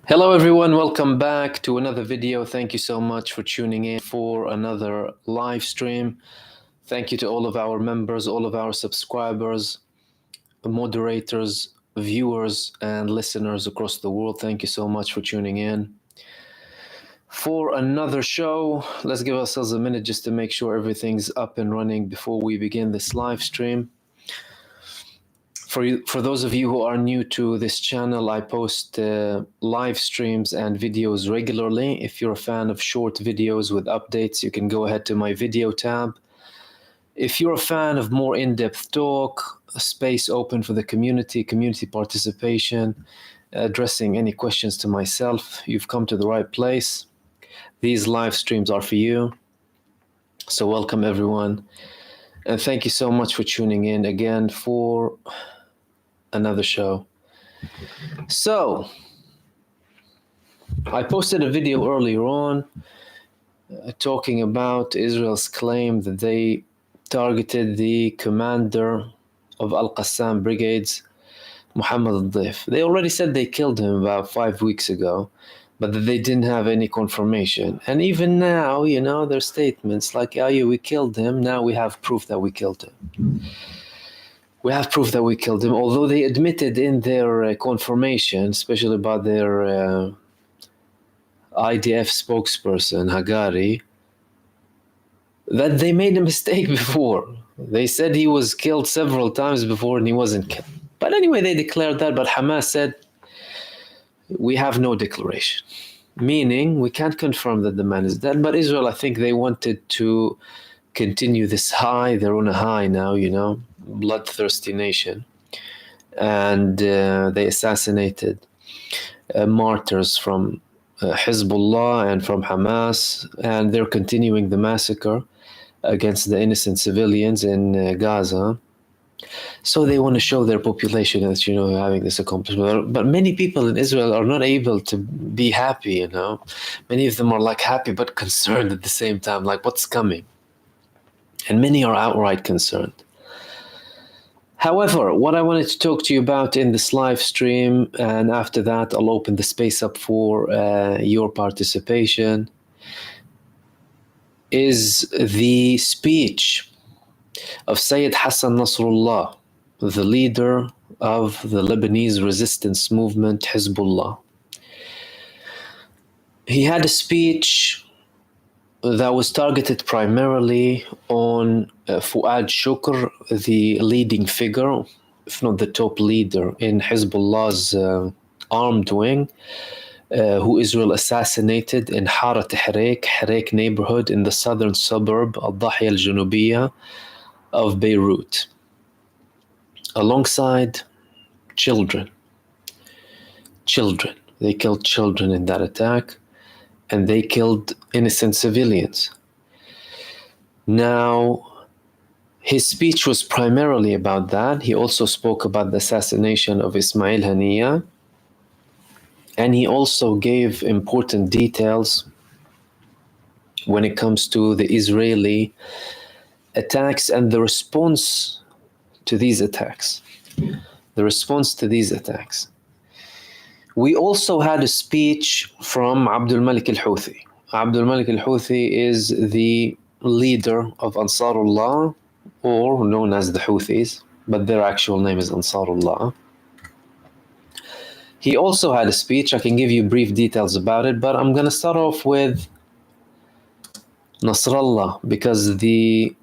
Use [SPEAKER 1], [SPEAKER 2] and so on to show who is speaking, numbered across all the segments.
[SPEAKER 1] Hello everyone, welcome back to another video. Thank you so much for tuning in for another live stream. Thank you to all of our members, all of our subscribers, moderators, viewers, and listeners across the world. Thank you so much for tuning in for another show. Let's give ourselves a minute just to make sure everything's up and running before we begin this live stream. For those of you who are new to this channel, I post live streams and videos regularly. If you're a fan of short videos with updates, you can go ahead to my video tab. If you're a fan of more in-depth talk, a space open for the community participation, addressing any questions to myself, you've come to the right place. These live streams are for you. So welcome everyone. And thank you so much for tuning in again for another show. So I posted a video earlier on talking about Israel's claim that they targeted the commander of Al-Qassam brigades, MahmoodOD. They already said they killed him about 5 weeks ago, but that they didn't have any confirmation. And even now, their statements like, oh yeah, we killed him, now we have proof that we killed him. We have proof that we killed him, although they admitted in their confirmation, especially about their IDF spokesperson, Hagari, that they made a mistake before. They said he was killed several times before and he wasn't killed. But anyway, they declared that, but Hamas said, we have no declaration. Meaning, we can't confirm that the man is dead, but Israel, I think they wanted to continue this high. They're on a high now, bloodthirsty nation. And they assassinated martyrs from Hezbollah and from Hamas, and they're continuing the massacre against the innocent civilians in Gaza. So they want to show their population that, having this accomplishment. But many people in Israel are not able to be happy, Many of them are like happy but concerned at the same time, like what's coming. And many are outright concerned. However, what I wanted to talk to you about in this live stream, and after that I'll open the space up for your participation, is the speech of Sayyid Hassan Nasrallah, the leader of the Lebanese resistance movement Hezbollah. He had a speech that was targeted primarily on Fuad Shukr, the leading figure, if not the top leader in Hezbollah's armed wing, who Israel assassinated in Harat Harek neighborhood in the southern suburb Al-Dahya al-Junubiyya of Beirut, alongside children. They killed children in that attack, and they killed innocent civilians. Now, his speech was primarily about that. He also spoke about the assassination of Ismail Haniyeh, and he also gave important details when it comes to the Israeli attacks and the response to these attacks. We also had a speech from Abdul Malik al-Houthi. Abdul Malik al-Houthi is the leader of Nasrallah, or known as the Houthis, but their actual name is Nasrallah. He also had a speech. I can give you brief details about it, but I'm going to start off with Nasrallah because the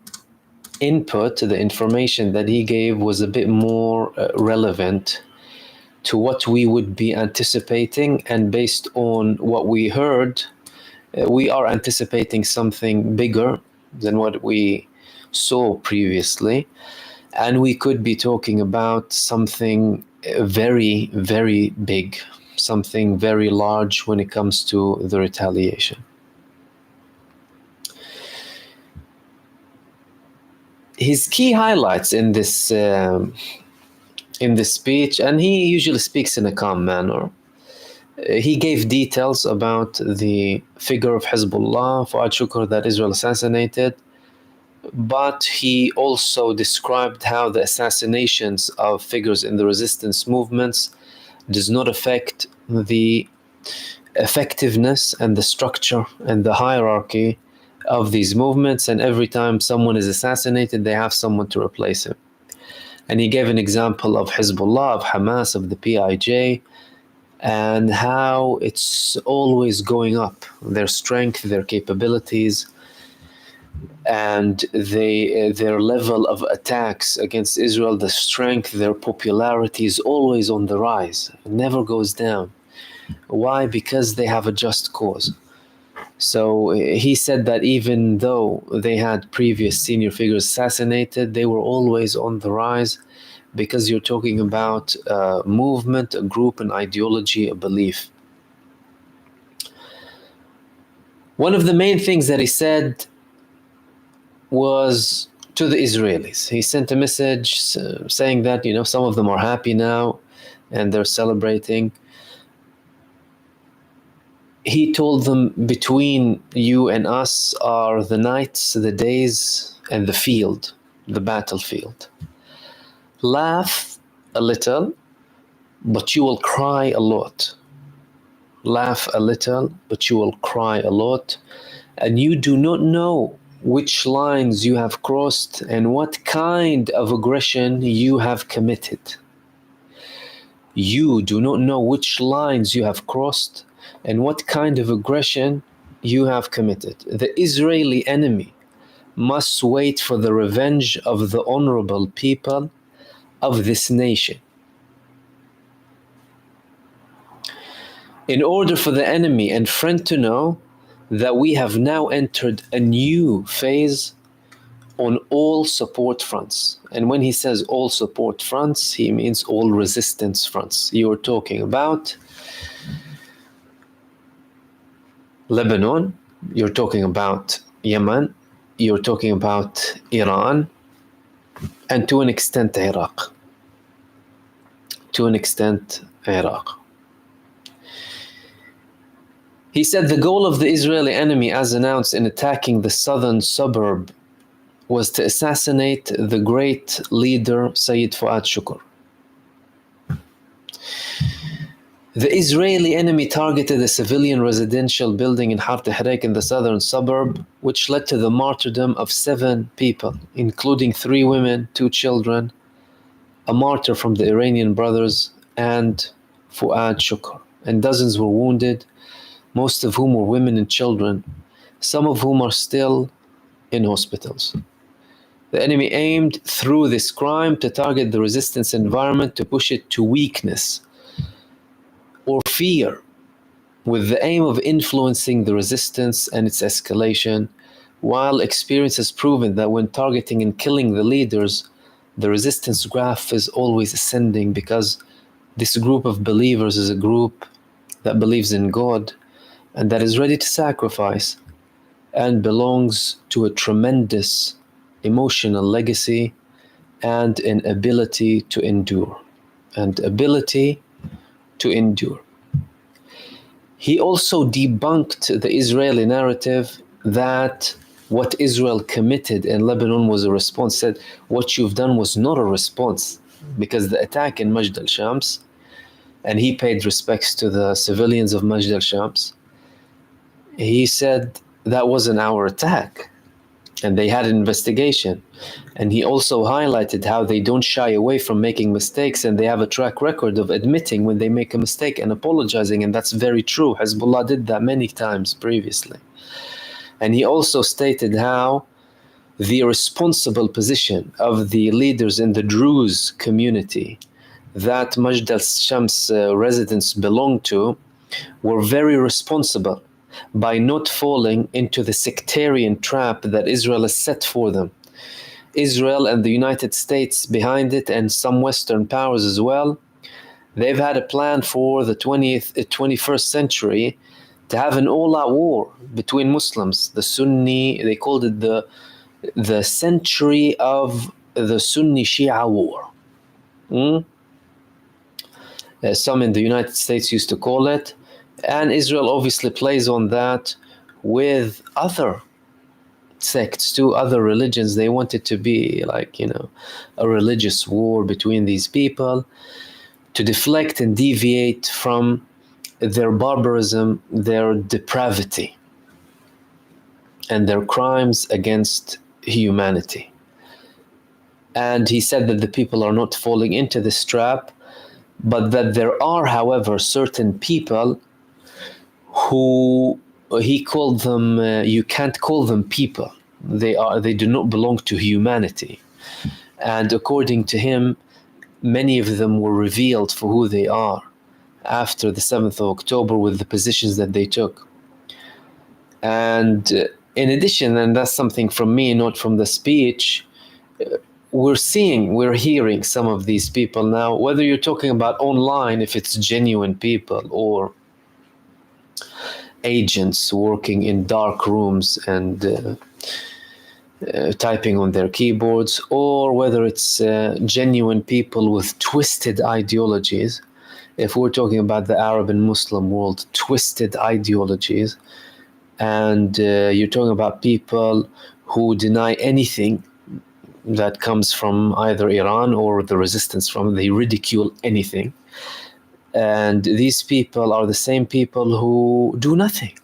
[SPEAKER 1] input, the information that he gave was a bit more relevant to what we would be anticipating, and based on what we heard, we are anticipating something bigger than what we saw previously, and we could be talking about something very, very big, something very large when it comes to the retaliation. His key highlights in this speech, and he usually speaks in a calm manner. He gave details about the figure of Hezbollah, Fuad Shukr, that Israel assassinated, but he also described how the assassinations of figures in the resistance movements does not affect the effectiveness and the structure and the hierarchy of these movements, and every time someone is assassinated, they have someone to replace him. And he gave an example of Hezbollah, of Hamas, of the PIJ, and how it's always going up, their strength, their capabilities, and their level of attacks against Israel, the strength, their popularity is always on the rise. It never goes down. Why? Because they have a just cause. So he said that even though they had previous senior figures assassinated, they were always on the rise, because you're talking about a movement, a group, an ideology, a belief. One of the main things that he said was to the Israelis. He sent a message saying that, some of them are happy now and they're celebrating. He told them, between you and us are the nights, the days, and the field, the battlefield. Laugh a little, but you will cry a lot. Laugh a little, but you will cry a lot. And you do not know which lines you have crossed and what kind of aggression you have committed. You do not know which lines you have crossed and what kind of aggression you have committed. The Israeli enemy must wait for the revenge of the honorable people of this nation. In order for the enemy and friend to know that we have now entered a new phase on all support fronts. And when he says all support fronts, he means all resistance fronts. You are talking about Lebanon, you're talking about Yemen, you're talking about Iran, and to an extent Iraq. He said the goal of the Israeli enemy, as announced in attacking the southern suburb, was to assassinate the great leader Sayyid Fuad Shukr. The Israeli enemy targeted a civilian residential building in Har Tehreik in the southern suburb, which led to the martyrdom of 7 people, including 3 women, 2 children, a martyr from the Iranian brothers, and Fuad Shukr. And dozens were wounded, most of whom were women and children, some of whom are still in hospitals. The enemy aimed through this crime to target the resistance environment, to push it to weakness or fear, with the aim of influencing the resistance and its escalation, while experience has proven that when targeting and killing the leaders, the resistance graph is always ascending, because this group of believers is a group that believes in God and that is ready to sacrifice and belongs to a tremendous emotional legacy and an ability to endure. He also debunked the Israeli narrative that what Israel committed in Lebanon was a response. Said what you've done was not a response, because the attack in Majd al-Shams, and he paid respects to the civilians of Majd al-Shams, he said that wasn't our attack, and they had an investigation. And he also highlighted how they don't shy away from making mistakes, and they have a track record of admitting when they make a mistake and apologizing, and that's very true. Hezbollah did that many times previously. And he also stated how the responsible position of the leaders in the Druze community that Majd al-Shams residents belong to were very responsible by not falling into the sectarian trap that Israel has set for them. Israel and the United States behind it, and some Western powers as well, they've had a plan for the 21st century to have an all-out war between Muslims. The Sunni, they called it the century of the Sunni-Shia war. Some in the United States used to call it. And Israel obviously plays on that with other sects too, other religions. They want it to be like, a religious war between these people, to deflect and deviate from their barbarism, their depravity, and their crimes against humanity. And he said that the people are not falling into this trap, but that there are, however, certain people who he called them, you can't call them people. They do not belong to humanity. And according to him, many of them were revealed for who they are after the 7th of October with the positions that they took. And in addition, and that's something from me, not from the speech, we're hearing some of these people now, whether you're talking about online, if it's genuine people, or agents working in dark rooms and typing on their keyboards, or whether it's genuine people with twisted ideologies. If we're talking about the Arab and Muslim world, twisted ideologies, and you're talking about people who deny anything that comes from either Iran or the resistance from it. They ridicule anything. And these people are the same people who do nothing.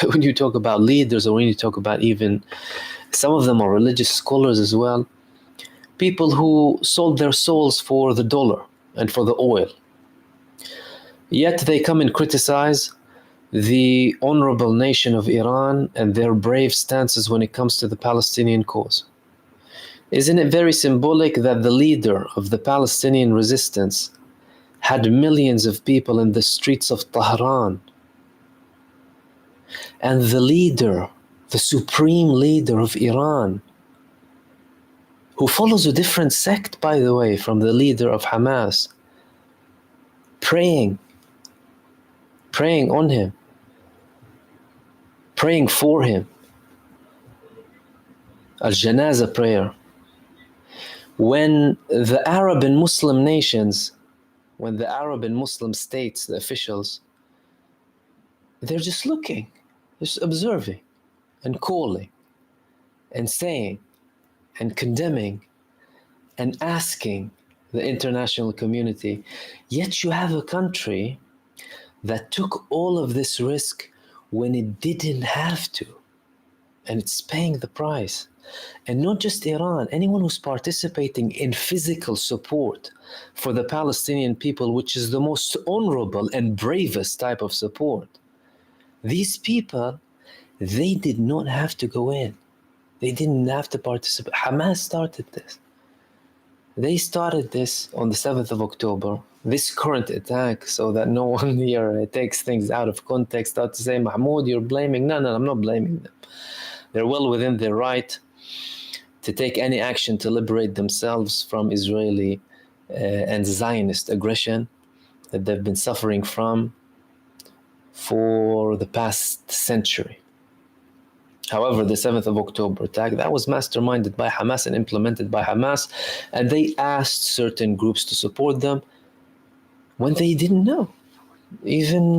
[SPEAKER 1] When you talk about leaders, or when you talk about, even some of them are religious scholars as well, people who sold their souls for the dollar and for the oil. Yet they come and criticize the honorable nation of Iran and their brave stances when it comes to the Palestinian cause. Isn't it very symbolic that the leader of the Palestinian resistance had millions of people in the streets of Tehran, and the leader, the supreme leader of Iran, who follows a different sect, by the way, from the leader of Hamas, praying on him, praying for him, al-Janaza prayer. When the Arab and Muslim nations, when the Arab and Muslim states, the officials, they're just looking, just observing and calling and saying and condemning and asking the international community. Yet you have a country that took all of this risk when it didn't have to, and it's paying the price. And not just Iran, anyone who's participating in physical support for the Palestinian people, which is the most honorable and bravest type of support. These people, they did not have to go in. They didn't have to participate. Hamas started this. They started this on the 7th of October, this current attack, so that no one here takes things out of context, start to say, Mahmoud, you're blaming. No, I'm not blaming them. They're well within their right to take any action to liberate themselves from Israeli and Zionist aggression that they've been suffering from for the past century. However, the 7th of October attack, that was masterminded by Hamas and implemented by Hamas, and they asked certain groups to support them when they didn't know. Even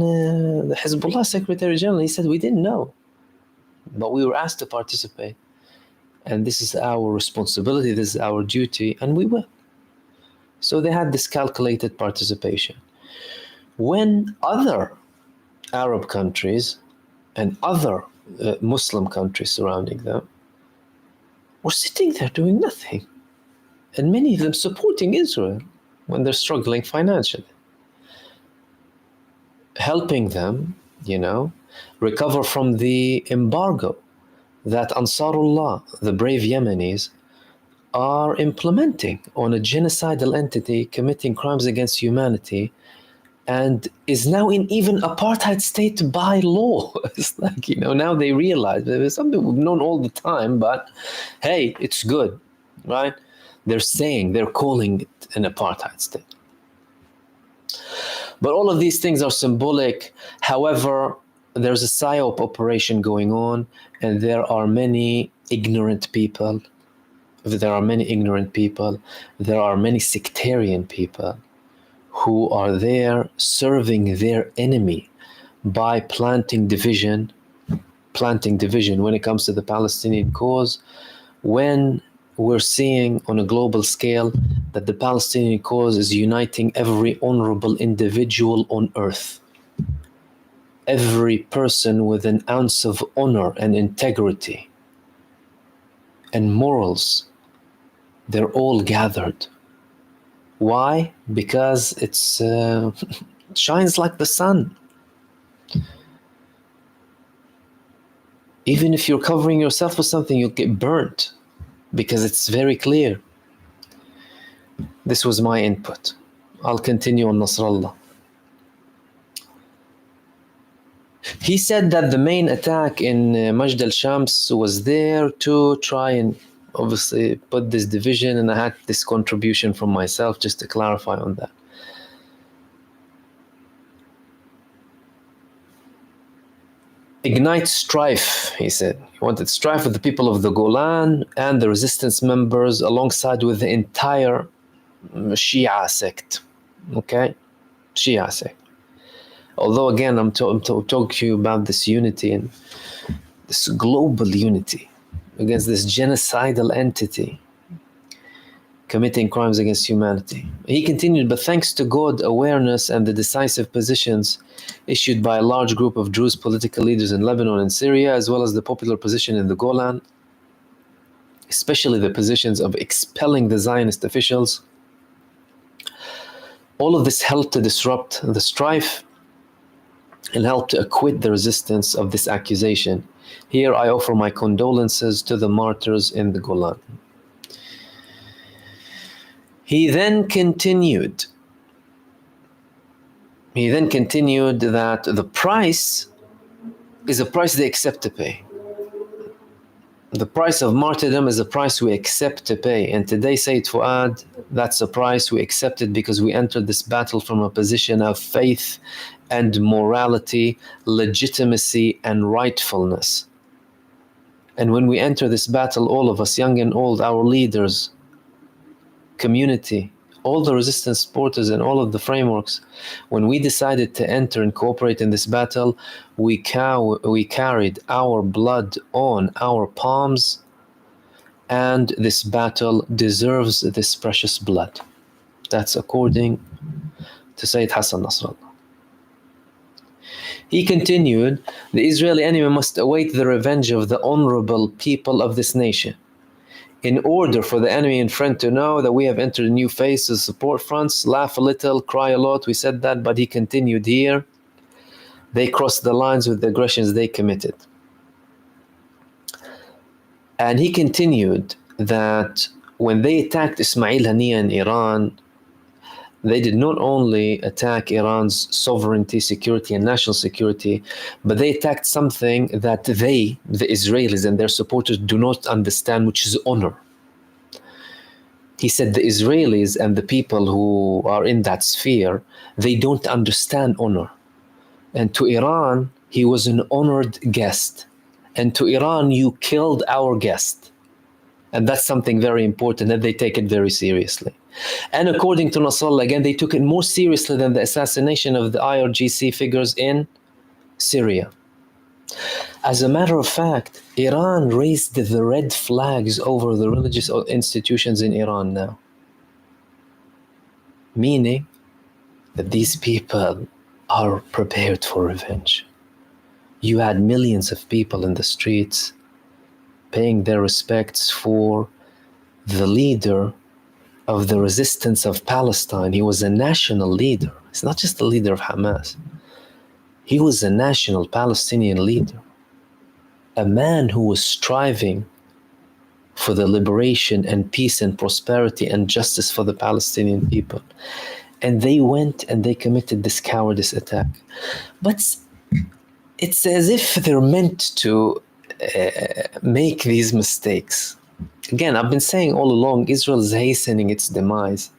[SPEAKER 1] the Hezbollah Secretary General, he said, we didn't know, but we were asked to participate. And this is our responsibility, this is our duty, and we will. So they had this calculated participation. When other Arab countries and other Muslim countries surrounding them were sitting there doing nothing, and many of them supporting Israel when they're struggling financially, helping them, recover from the embargo that Nasrallah, the brave Yemenis, are implementing on a genocidal entity committing crimes against humanity, and is now in even apartheid state by law. It's like, now they realize there's something we've known all the time, but hey, it's good, right? They're calling it an apartheid state. But all of these things are symbolic. However, there's a PSYOP operation going on, and there are many ignorant people. There are many sectarian people who are there serving their enemy by planting division when it comes to the Palestinian cause, when we're seeing on a global scale that the Palestinian cause is uniting every honorable individual on earth. every person with an ounce of honor and integrity and morals, they're all gathered. Why? Because it shines like the sun. Even if you're covering yourself with something, you'll get burnt because it's very clear. This was my input. I'll continue on Nasrallah. He said that the main attack in Majd al-Shams was there to try and obviously put this division, and I had this contribution from myself just to clarify on that. Ignite strife, he said. He wanted strife with the people of the Golan and the resistance members alongside with the entire Shia sect. Okay? Shia sect. Although again, I'm talking to you about this unity and this global unity against this genocidal entity committing crimes against humanity. He continued, but thanks to God awareness and the decisive positions issued by a large group of Druze political leaders in Lebanon and Syria, as well as the popular position in the Golan, especially the positions of expelling the Zionist officials, all of this helped to disrupt the strife and helped to acquit the resistance of this accusation. Here I offer my condolences to the martyrs in the Golan. He then continued that the price is a price they accept to pay. The price of martyrdom is a price we accept to pay. And today, Sayyid Fuad, that's a price we accepted because we entered this battle from a position of faith and morality, legitimacy and rightfulness. And when we enter this battle, all of us, young and old, our leaders, community, all the resistance supporters and all of the frameworks, when we decided to enter and cooperate in this battle, we carried our blood on our palms, and this battle deserves this precious blood. That's according to Sayyid Hassan Nasrallah. He continued, the Israeli enemy must await the revenge of the honorable people of this nation. In order for the enemy and friend to know that we have entered a new phase of support fronts, laugh a little, cry a lot, we said that, but he continued here. They crossed the lines with the aggressions they committed. And he continued that when they attacked Ismail Haniyeh in Iran, they did not only attack Iran's sovereignty, security, and national security, but they attacked something that they, the Israelis and their supporters, do not understand, which is honor. He said the Israelis and the people who are in that sphere, they don't understand honor. And to Iran, he was an honored guest. And to Iran, you killed our guest. And that's something very important, that they take it very seriously. And according to Nasrallah, again, they took it more seriously than the assassination of the IRGC figures in Syria. As a matter of fact, Iran raised the red flags over the religious institutions in Iran now. Meaning that these people are prepared for revenge. You had millions of people in the streets paying their respects for the leader of the resistance of Palestine. He was a national leader. He's not just the leader of Hamas. He was a national Palestinian leader. A man who was striving for the liberation and peace and prosperity and justice for the Palestinian people. And they went and they committed this cowardice attack. But it's as if they're meant to make these mistakes. Again, I've been saying all along, Israel is hastening its demise.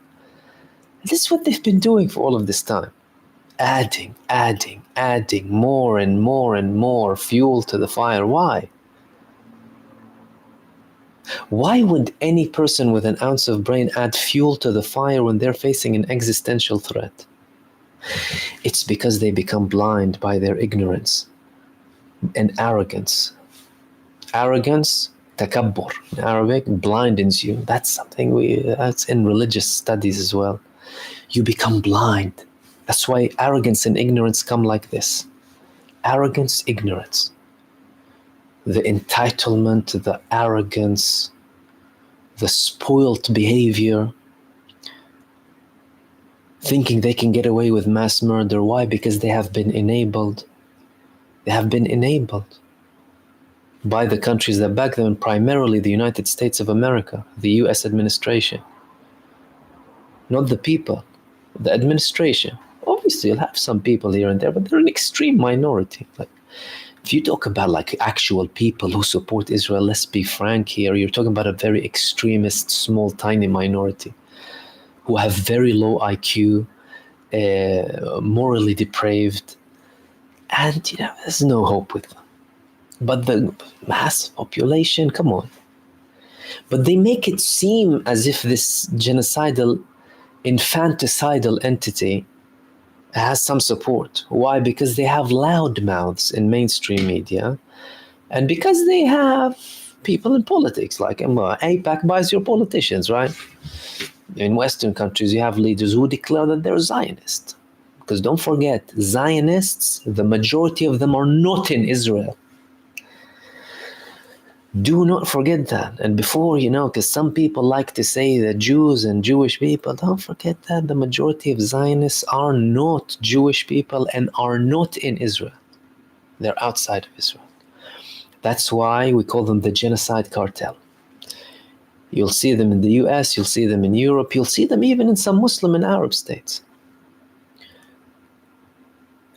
[SPEAKER 1] This is what they've been doing for all of this time. Adding more and more and more fuel to the fire. Why? Why would any person with an ounce of brain add fuel to the fire when they're facing an existential threat? It's because they become blind by their ignorance and arrogance. Arrogance, takabbur in Arabic, blindens you. That's something that's in religious studies as well. You become blind. That's why arrogance and ignorance come like this. arrogance, ignorance. The entitlement, the arrogance, the spoilt behavior, thinking they can get away with mass murder. Why? Because they have been enabled. They have been enabled by the countries that back them, primarily the United States of America, the US administration. Not the people, the administration. Obviously, you'll have some people here and there, but they're an extreme minority. Like, if you talk about like actual people who support Israel, let's be frank here, you're talking about a very extremist, small, tiny minority who have very low IQ, morally depraved, and there's no hope with them. But the mass population, come on. But they make it seem as if this genocidal, infanticidal entity has some support. Why? Because they have loud mouths in mainstream media, and because they have people in politics, like AIPAC buys your politicians, right? In Western countries, you have leaders who declare that they're Zionists. Because don't forget, Zionists, the majority of them are not in Israel. Do not forget that. And before, because some people like to say that Jews and Jewish people, don't forget that the majority of Zionists are not Jewish people and are not in Israel. They're outside of Israel. That's why we call them the genocide cartel. You'll see them in the US, you'll see them in Europe, you'll see them even in some Muslim and Arab states.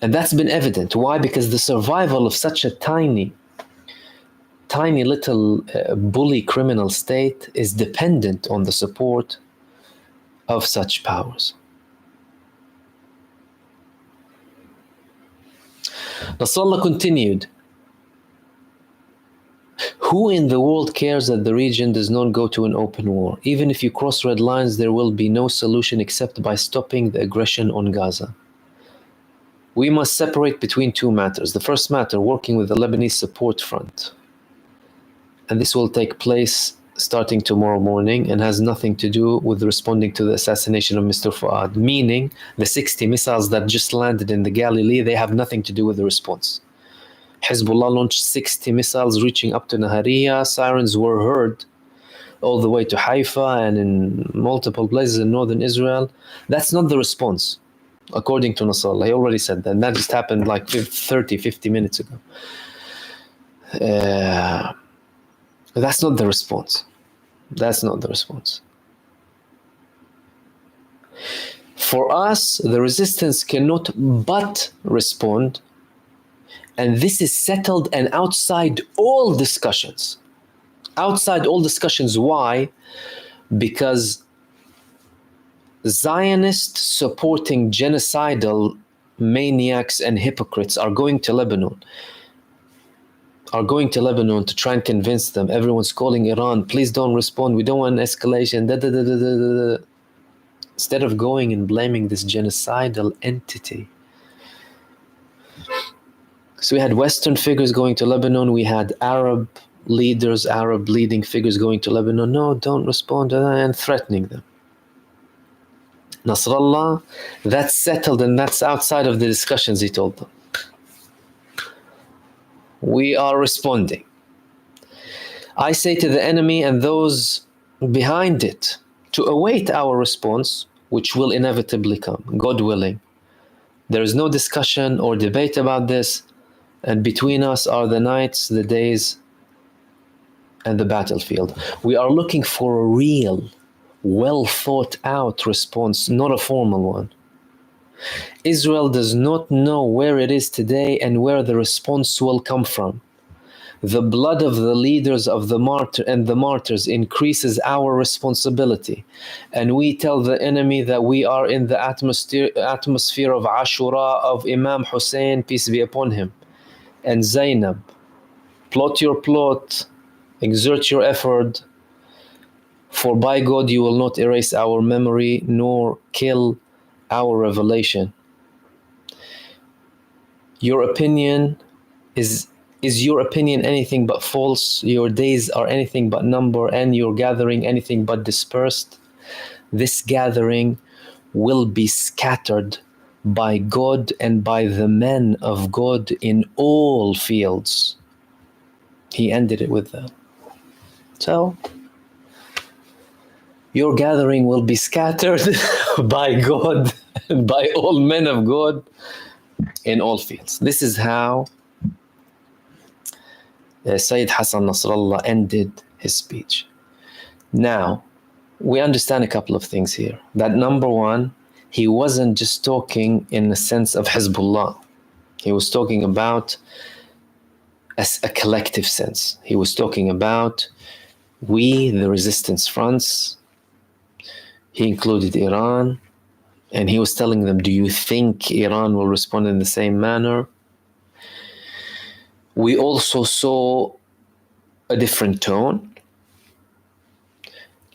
[SPEAKER 1] And that's been evident. Why? Because the survival of such a tiny little bully criminal state is dependent on the support of such powers. Nasrallah continued, who in the world cares that the region does not go to an open war? Even if you cross red lines, there will be no solution except by stopping the aggression on Gaza. We must separate between two matters. The first matter, working with the Lebanese support front. And this will take place starting tomorrow morning and has nothing to do with responding to the assassination of Mr. Fuad. Meaning, the 60 missiles that just landed in the Galilee, they have nothing to do with the response. Hezbollah launched 60 missiles reaching up to Nahariya. Sirens were heard all the way to Haifa and in multiple places in northern Israel. That's not the response, according to Nasrallah. He already said that. And that just happened like 50 minutes ago. That's not the response. That's not the response. For us, the resistance cannot but respond, and this is settled and outside all discussions. Outside all discussions. Why? Because Zionists supporting genocidal maniacs and hypocrites are going to Lebanon. To try and convince them. Everyone's calling Iran, please don't respond, we don't want an escalation, instead of going and blaming this genocidal entity. So we had Western figures going to Lebanon, we had Arab leaders, Arab leading figures going to Lebanon, no, don't respond, and threatening them. Nasrallah, that's settled and that's outside of the discussions, he told them. We are responding. I say to the enemy and those behind it to await our response, which will inevitably come, God willing. There is no discussion or debate about this, and between us are the nights, the days, and the battlefield. We are looking for a real, well thought out response, not a formal one. Israel does not know where it is today and where the response will come from. The blood of the leaders of the martyrs increases our responsibility, and we tell the enemy that we are in the atmosphere of Ashura of Imam Hussein, peace be upon him, and Zainab. Plot your plot, exert your effort, for by God you will not erase our memory nor kill our revelation. Your opinion is your opinion anything but false? Your days are anything but number, and your gathering anything but dispersed? This gathering will be scattered by God and by the men of God in all fields. He ended it with that. So, your gathering will be scattered by God and by all men of God in all fields. This is how Sayyid Hassan Nasrallah ended his speech. Now, we understand a couple of things here. That number one, he wasn't just talking in the sense of Hezbollah. He was talking about as a collective sense. He was talking about we, the resistance fronts. He included Iran, and he was telling them, do you think Iran will respond in the same manner? We also saw a different tone,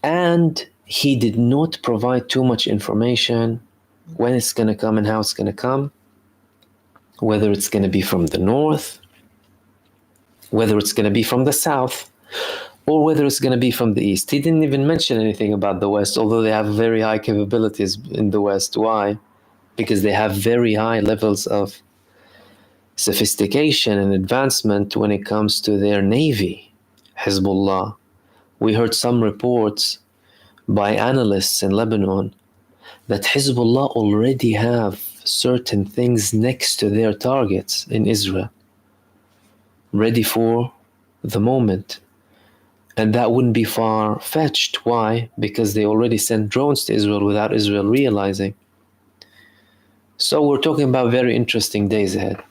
[SPEAKER 1] and he did not provide too much information when it's going to come and how it's going to come, whether it's going to be from the north, whether it's going to be from the south, or whether it's going to be from the east. He didn't even mention anything about the west, although they have very high capabilities in the west. Why? Because they have very high levels of sophistication and advancement when it comes to their navy, Hezbollah. We heard some reports by analysts in Lebanon that Hezbollah already have certain things next to their targets in Israel, ready for the moment. And that wouldn't be far-fetched. Why? Because they already sent drones to Israel without Israel realizing. So we're talking about very interesting days ahead.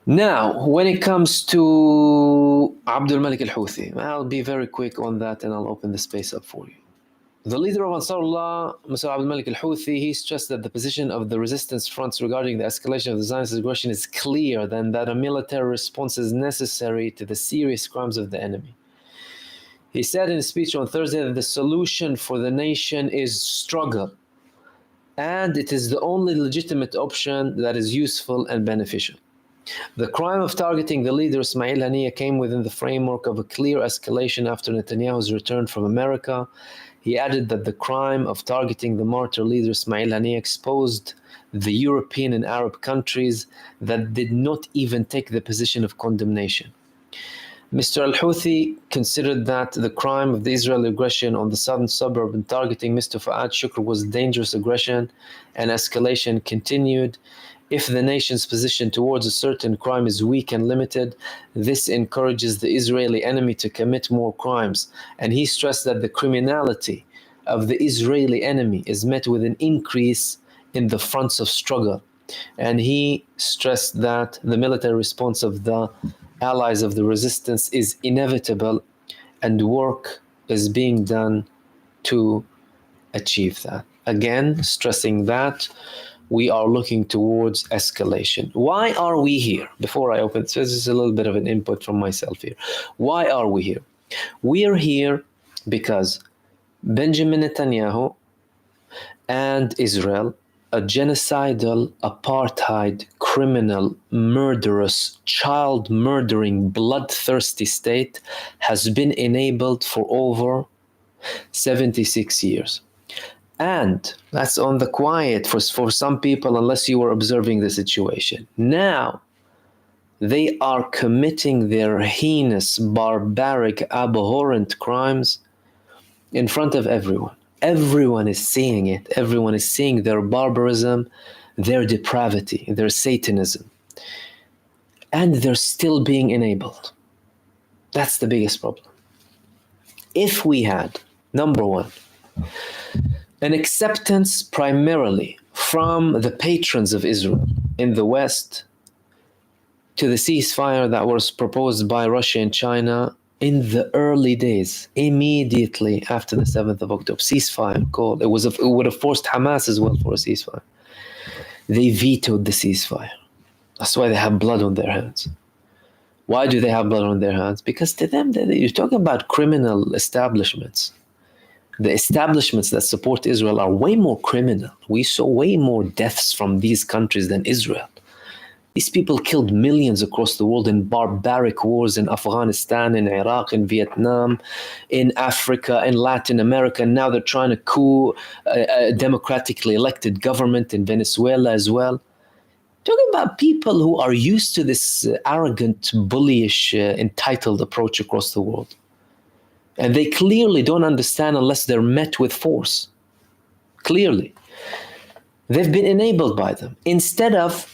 [SPEAKER 1] Now, when it comes to Abdul Malik al-Houthi, I'll be very quick on that and I'll open the space up for you. The leader of Nasrallah, Mr. Abdul Malik al-Houthi, he stressed that the position of the resistance fronts regarding the escalation of the Zionist aggression is clear, and that a military response is necessary to the serious crimes of the enemy. He said in a speech on Thursday that the solution for the nation is struggle, and it is the only legitimate option that is useful and beneficial. The crime of targeting the leader Ismail Haniyeh came within the framework of a clear escalation after Netanyahu's return from America. He added that the crime of targeting the martyr leader Ismail Haniyeh exposed the European and Arab countries that did not even take the position of condemnation. Mr. al-Houthi considered that the crime of the Israeli aggression on the southern suburb and targeting Mr. Fuad Shukr was dangerous aggression, and escalation continued. If the nation's position towards a certain crime is weak and limited, this encourages the Israeli enemy to commit more crimes. And he stressed that the criminality of the Israeli enemy is met with an increase in the fronts of struggle. And he stressed that the military response of the allies of the resistance is inevitable, and work is being done to achieve that. Again, stressing that we are looking towards escalation. Why are we here? Before I open, so this is a little bit of an input from myself here. Why are we here? We are here because Benjamin Netanyahu and Israel, a genocidal, apartheid, criminal, murderous, child-murdering, bloodthirsty state, has been enabled for over 76 years. And that's on the quiet for some people, unless you were observing the situation. Now, they are committing their heinous, barbaric, abhorrent crimes in front of everyone. Everyone is seeing it. Everyone is seeing their barbarism, their depravity, their Satanism. And they're still being enabled. That's the biggest problem. If we had, number one, an acceptance primarily from the patrons of Israel in the West to the ceasefire that was proposed by Russia and China in the early days, immediately after the 7th of October, ceasefire called. It would have forced Hamas as well for a ceasefire. They vetoed the ceasefire. That's why they have blood on their hands. Why do they have blood on their hands? Because to them, you're talking about criminal establishments. The establishments that support Israel are way more criminal. We saw way more deaths from these countries than Israel. These people killed millions across the world in barbaric wars in Afghanistan, in Iraq, in Vietnam, in Africa, in Latin America. And now they're trying to coup a democratically elected government in Venezuela as well. Talking about people who are used to this arrogant, bullyish, entitled approach across the world. And they clearly don't understand unless they're met with force. Clearly. They've been enabled by them. Instead of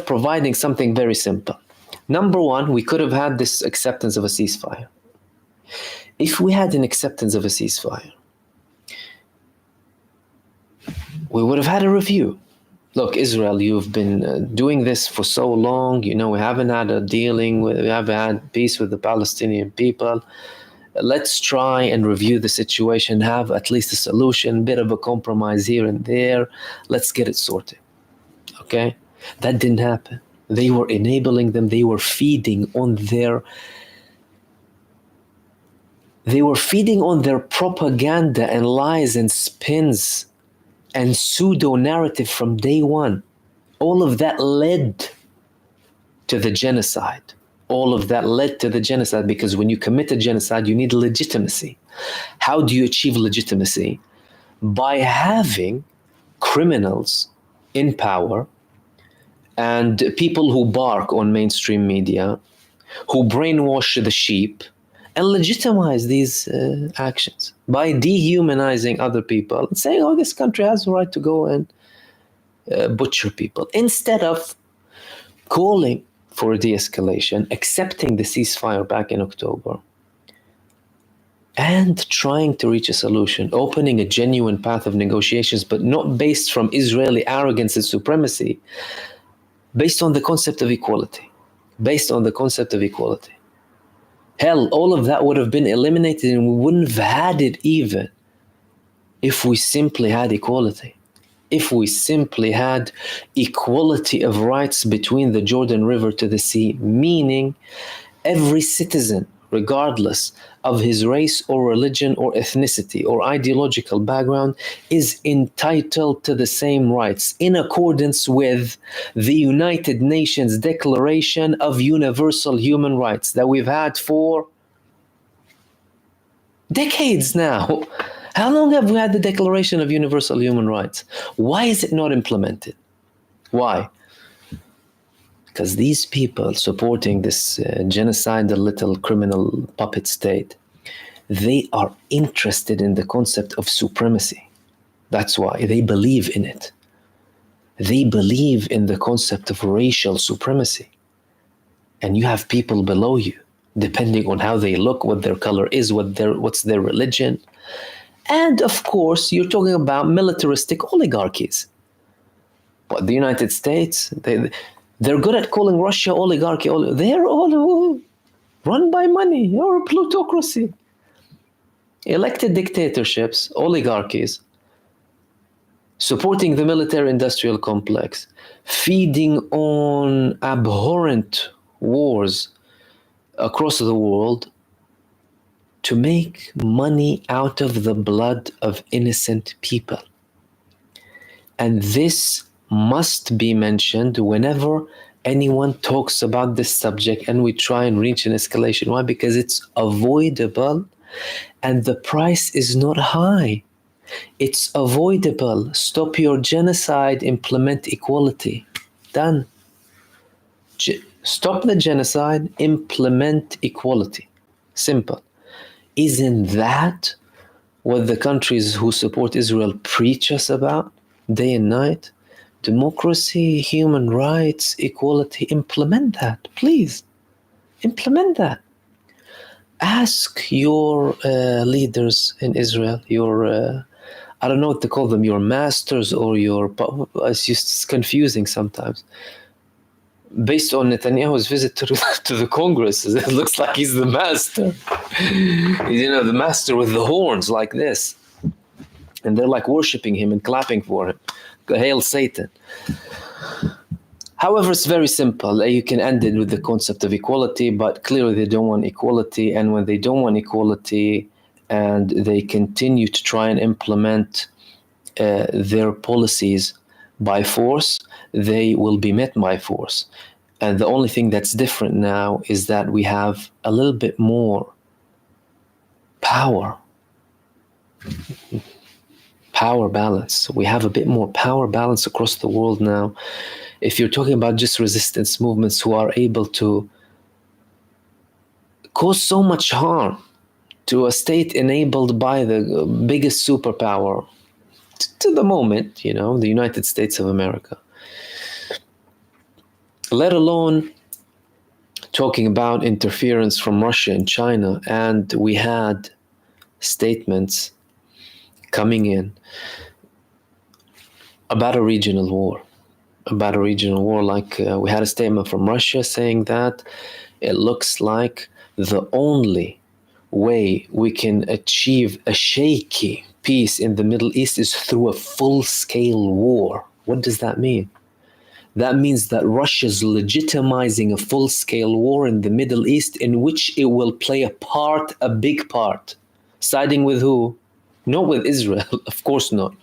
[SPEAKER 1] providing something very simple. Number one, we could have had this acceptance of a ceasefire. If we had an acceptance of a ceasefire, we would have had a review. Look, Israel, you've been doing this for so long. You know, we haven't had we haven't had peace with the Palestinian people. Let's try and review the situation, have at least a solution, bit of a compromise here and there. Let's get it sorted. Okay? That didn't happen. They were enabling them. They were feeding on their propaganda and lies and spins and pseudo-narrative from day one. All of that led to the genocide. All of that led to the genocide because when you commit a genocide, you need legitimacy. How do you achieve legitimacy? By having criminals in power and people who bark on mainstream media, who brainwash the sheep, and legitimize these actions by dehumanizing other people and saying, oh, this country has the right to go and butcher people, instead of calling for a de-escalation, accepting the ceasefire back in October, and trying to reach a solution, opening a genuine path of negotiations, but not based from Israeli arrogance and supremacy, based on the concept of equality. Hell, all of that would have been eliminated and we wouldn't have had it even if we simply had equality. If we simply had equality of rights between the Jordan River to the sea, meaning every citizen, regardless of his race or religion or ethnicity or ideological background, is entitled to the same rights in accordance with the United Nations Declaration of Universal Human Rights that we've had for decades now. How long have we had the Declaration of Universal Human Rights? Why is it not implemented? Why? Because these people supporting this genocidal little criminal puppet state, they are interested in the concept of supremacy. That's why they believe in it. They believe in the concept of racial supremacy. And you have people below you, depending on how they look, what their color is, what's their religion. And of course, you're talking about militaristic oligarchies. But the United States, they're good at calling Russia oligarchy. They're all run by money or plutocracy. Elected dictatorships, oligarchies, supporting the military-industrial complex, feeding on abhorrent wars across the world to make money out of the blood of innocent people. And this must be mentioned whenever anyone talks about this subject and we try and reach an escalation. Why? Because it's avoidable and the price is not high. It's avoidable. Stop your genocide, implement equality. Done. Stop the genocide, implement equality. Simple. Isn't that what the countries who support Israel preach us about day and night? Democracy, human rights, equality. Implement that, please. Implement that. Ask your leaders in Israel, your, I don't know what to call them, your masters or your, it's just confusing sometimes. Based on Netanyahu's visit to the Congress, it looks like he's the master. The master with the horns like this. And they're like worshiping him and clapping for him. Hail Satan. However, it's very simple. You can end it with the concept of equality, but clearly they don't want equality. And when they don't want equality and they continue to try and implement their policies by force, they will be met by force. And the only thing that's different now is that we have a little bit more power balance. We have a bit more power balance across the world now. If you're talking about just resistance movements who are able to cause so much harm to a state enabled by the biggest superpower to the moment, the United States of America, let alone talking about interference from Russia and China. And we had statements coming in about a regional war. Like we had a statement from Russia saying that it looks like the only way we can achieve a shaky peace in the Middle East is through a full-scale war. What does that mean? That means that Russia's legitimizing a full-scale war in the Middle East in which it will play a big part. Siding with who? Not with Israel, of course not.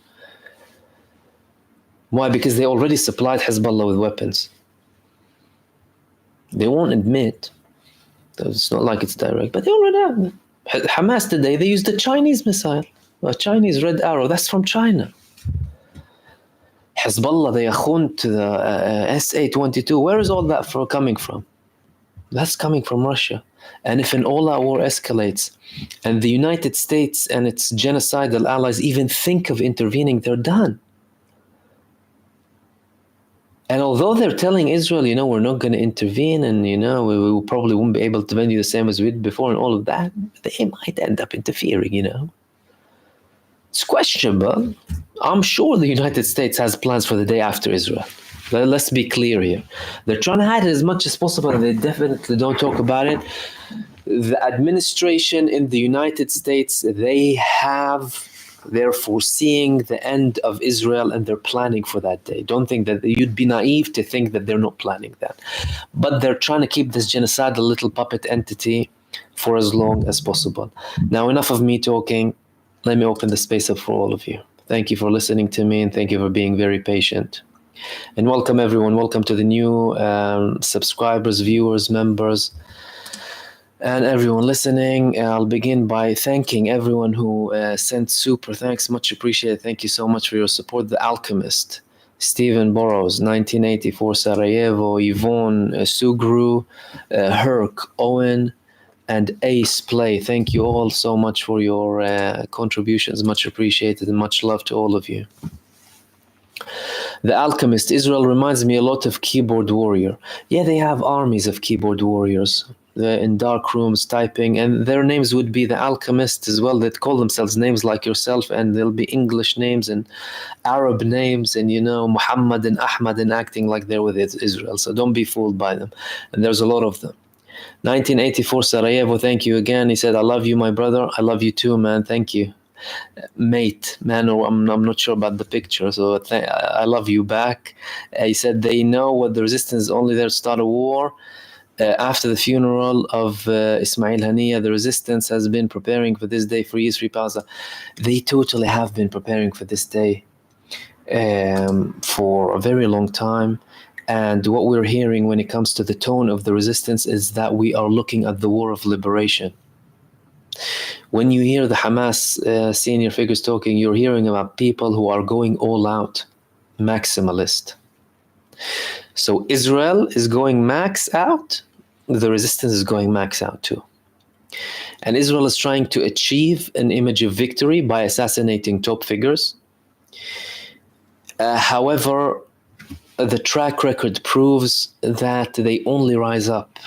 [SPEAKER 1] Why? Because they already supplied Hezbollah with weapons. They won't admit. It's not like it's direct, but they already have. Hamas today, they used a Chinese missile, a Chinese Red Arrow. That's from China. Hezbollah, they to the SA-22. Where is all that coming from? That's coming from Russia. And if an all-out war escalates and the United States and its genocidal allies even think of intervening, they're done. And although they're telling Israel, we're not going to intervene and, we probably won't be able to defend you the same as we did before and all of that, they might end up interfering, It's questionable. I'm sure the United States has plans for the day after Israel. Let's be clear here. They're trying to hide it as much as possible, and they definitely don't talk about it. The administration in the United States, they're foreseeing the end of Israel, and they're planning for that day. Don't think that you'd be naive to think that they're not planning that. But they're trying to keep this genocidal little puppet entity for as long as possible. Now, enough of me talking. Let me open the space up for all of you. Thank you for listening to me, and thank you for being very patient. And welcome, everyone. Welcome to the new subscribers, viewers, members, and everyone listening. I'll begin by thanking everyone who sent super thanks. Much appreciated. Thank you so much for your support. The Alchemist, Stephen Burrows, 1984 Sarajevo, Yvonne Sugru, Herc, Owen, and Ace Play. Thank you all so much for your contributions. Much appreciated, and much love to all of you. The Alchemist, Israel reminds me a lot of Keyboard Warrior. Yeah, they have armies of Keyboard Warriors in dark rooms typing, and their names would be the Alchemist as well. They'd call themselves names like yourself, and there'll be English names and Arab names, and Muhammad and Ahmad, and acting like they're with Israel. So don't be fooled by them. And there's a lot of them. 1984 Sarajevo, thank you again. He said, I love you, my brother. I love you too, man. Thank you. Mate, man, or I'm not sure about the picture, so I love you back. He said they know what the resistance is only there to start a war. After the funeral of Ismail Haniya, the resistance has been preparing for this day for years. Free Palestine. They totally have been preparing for this day for a very long time. And what we're hearing when it comes to the tone of the resistance is that we are looking at the war of liberation. When you hear the Hamas senior figures talking, you're hearing about people who are going all out, maximalist. So Israel is going max out, the resistance is going max out too. And Israel is trying to achieve an image of victory by assassinating top figures. However, the track record proves that they only rise up.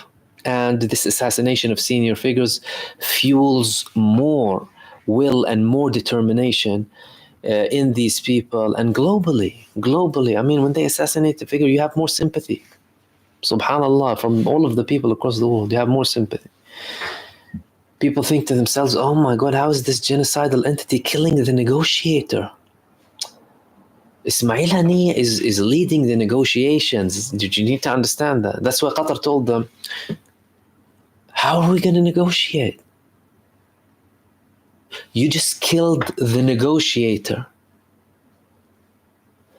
[SPEAKER 1] And this assassination of senior figures fuels more will and more determination in these people. And globally, I mean, when they assassinate the figure, you have more sympathy. Subhanallah, from all of the people across the world, you have more sympathy. People think to themselves, oh my God, how is this genocidal entity killing the negotiator? Ismail Haniya is leading the negotiations. You need to understand that. That's why Qatar told them, how are we going to negotiate? You just killed the negotiator.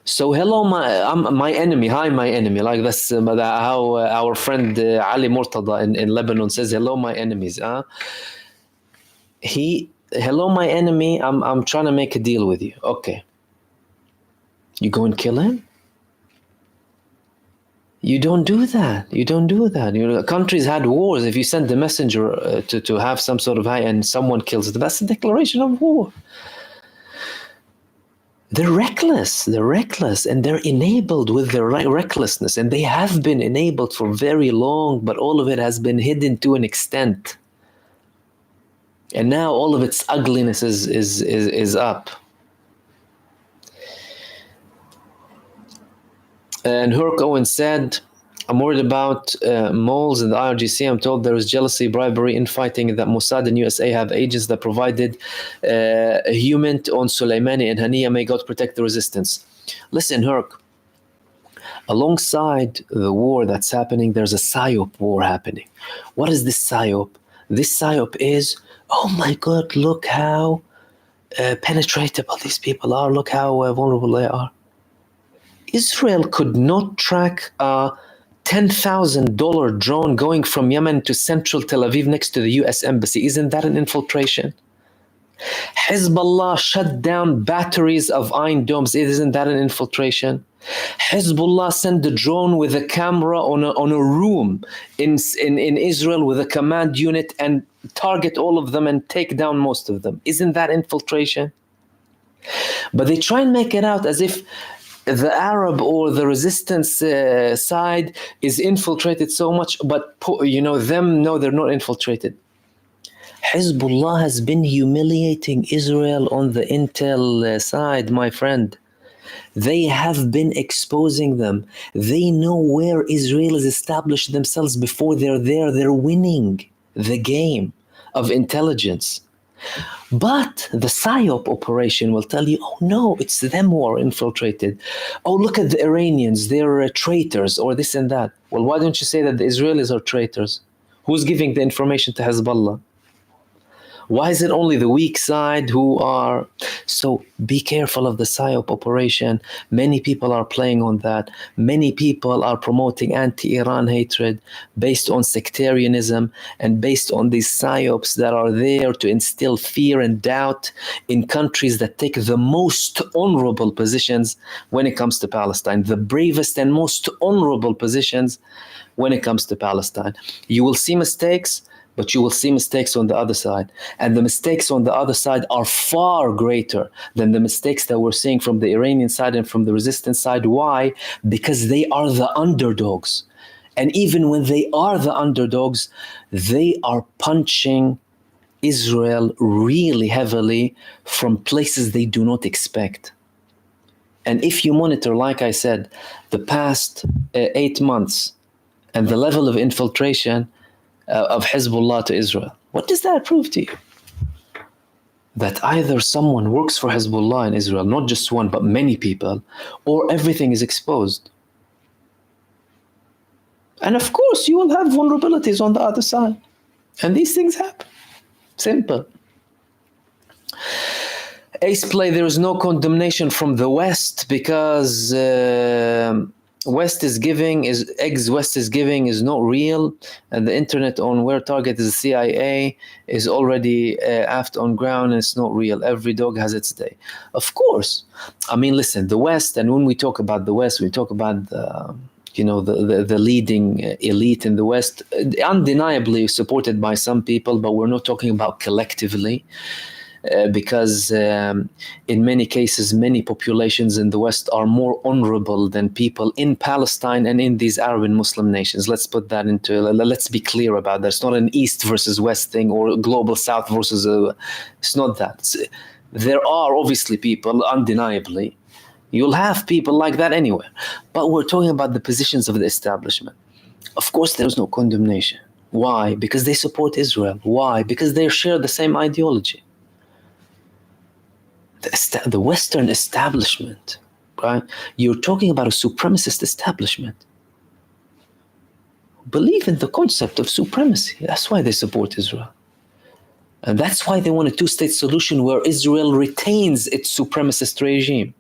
[SPEAKER 1] So hello, I'm my enemy. Hi, my enemy. Like that's how our friend Ali Murtada in Lebanon says, "Hello, my enemies." Hello, my enemy. I'm trying to make a deal with you. Okay, you go and kill him. You don't do that. You don't do that. You know, countries had wars. If you send the messenger to have some sort of high and someone kills them, that's a declaration of war. They're reckless, and they're enabled with their recklessness, and they have been enabled for very long, but all of it has been hidden to an extent. And now all of its ugliness is up. And Herc Owen said, I'm worried about moles in the IRGC. I'm told there is jealousy, bribery, infighting, that Mossad and USA have agents that provided a human on Soleimani and Haniya. May God protect the resistance. Listen, Herc, alongside the war that's happening, there's a PSYOP war happening. What is this PSYOP? This PSYOP is, oh my God, look how penetratable these people are. Look how vulnerable they are. Israel could not track a $10,000 drone going from Yemen to central Tel Aviv next to the US embassy. Isn't that an infiltration? Hezbollah shut down batteries of Iron Domes. Isn't that an infiltration? Hezbollah sent a drone with a camera on a room in Israel with a command unit and target all of them and take down most of them. Isn't that infiltration? But they try and make it out as if the Arab or the resistance side is infiltrated so much, but no, they're not infiltrated. Hezbollah has been humiliating Israel on the intel side, my friend. They have been exposing them. They know where Israel has established themselves before they're there. They're winning the game of intelligence. But the PSYOP operation will tell you, oh no, it's them who are infiltrated. Oh, look at the Iranians, they're traitors or this and that. Well, why don't you say that the Israelis are traitors? Who's giving the information to Hezbollah? Why is it only the weak side who are? So be careful of the PSYOP operation. Many people are playing on that. Many people are promoting anti-Iran hatred based on sectarianism and based on these PSYOPs that are there to instill fear and doubt in countries that take the most honorable positions when it comes to Palestine, the bravest and most honorable positions when it comes to Palestine. You will see mistakes, but you will see mistakes on the other side. And the mistakes on the other side are far greater than the mistakes that we're seeing from the Iranian side and from the resistance side. Why? Because they are the underdogs. And even when they are the underdogs, they are punching Israel really heavily from places they do not expect. And if you monitor, like I said, the past 8 months and the level of infiltration of Hezbollah to Israel, what does that prove to you? That either someone works for Hezbollah in Israel, not just one, but many people, or everything is exposed. And of course, you will have vulnerabilities on the other side. And these things happen. Simple. Ace Play, there is no condemnation from the West because West is giving is not real, and the internet on where target is the CIA is already aft on ground, and it's not real. Every dog has its day. Of course. I mean, listen, the West, and when we talk about the West, we talk about the leading elite in the West, undeniably supported by some people, but we're not talking about collectively. Because in many cases, many populations in the West are more honorable than people in Palestine and in these Arab and Muslim nations. Let's put that let's be clear about that. It's not an East versus West thing or global South versus, it's not that. There are obviously people, undeniably. You'll have people like that anywhere. But we're talking about the positions of the establishment. Of course, there's no condemnation. Why? Because they support Israel. Why? Because they share the same ideology. The Western establishment, right? You're talking about a supremacist establishment. Believe in the concept of supremacy. That's why they support Israel. And that's why they want a two-state solution where Israel retains its supremacist regime.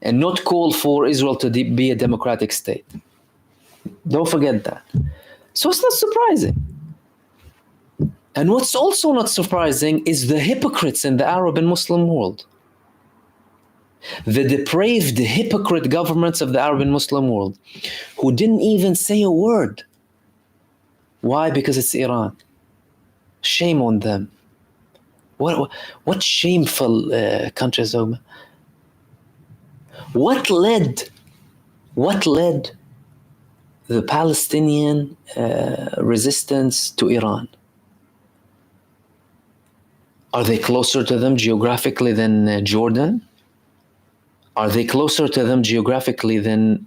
[SPEAKER 1] and not call for Israel to be a democratic state. Don't forget that. So it's not surprising. And what's also not surprising is the hypocrites in the Arab and Muslim world. The depraved, hypocrite governments of the Arab and Muslim world who didn't even say a word. Why? Because it's Iran. Shame on them. What shameful countries. What led the Palestinian resistance to Iran? Are they closer to them geographically than Jordan? Are they closer to them geographically than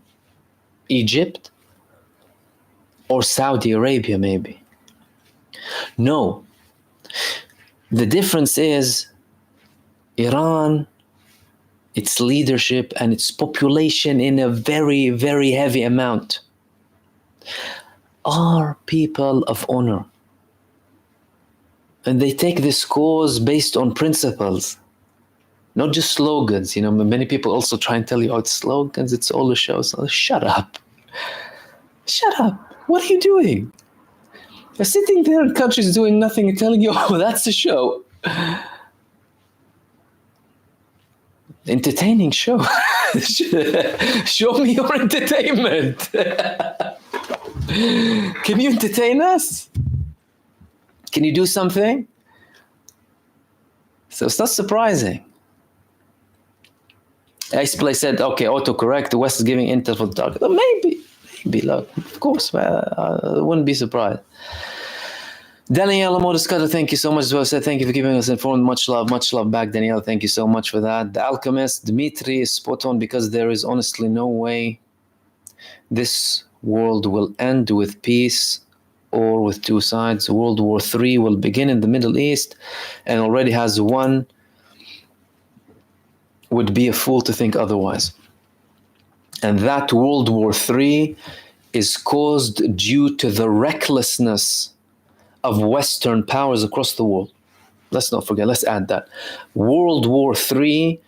[SPEAKER 1] Egypt? Or Saudi Arabia, maybe? No. The difference is Iran, its leadership and its population in a very, very heavy amount are people of honor. And they take this cause based on principles, not just slogans. Many people also try and tell you, it's slogans, it's all a show. So shut up. Shut up. What are you doing? You're sitting there in countries doing nothing and telling you, that's a show. Entertaining show. Show me your entertainment. Can you entertain us? Can you do something? So it's not surprising. Iceplay said, okay, autocorrect, the West is giving intel for the target. Maybe, look, of course, I wouldn't be surprised. Daniela Modescata, thank you so much as well. Said, thank you for keeping us informed. Much love back, Daniela. Thank you so much for that. The Alchemist, Dmitry is spot on because there is honestly no way this world will end with peace or with two sides. World War III will begin in the Middle East and already has one. Would be a fool to think otherwise. And that World War III is caused due to the recklessness of Western powers across the world. Let's not forget, let's add that. World War III,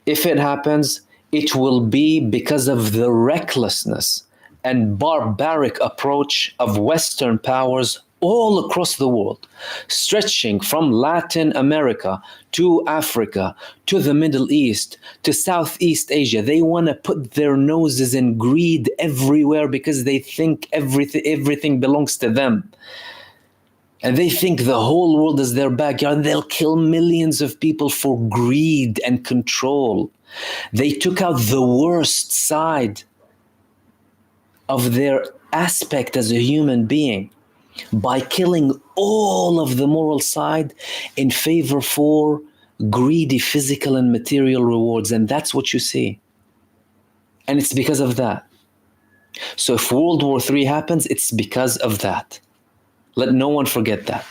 [SPEAKER 1] if it happens, it will be because of the recklessness and barbaric approach of Western powers all across the world, stretching from Latin America to Africa, to the Middle East, to Southeast Asia. They want to put their noses in greed everywhere because they think everything belongs to them. And they think the whole world is their backyard. They'll kill millions of people for greed and control. They took out the worst side of their aspect as a human being by killing all of the moral side in favor for greedy physical and material rewards. And that's what you see. And it's because of that. So if World War III happens, it's because of that. Let no one forget that.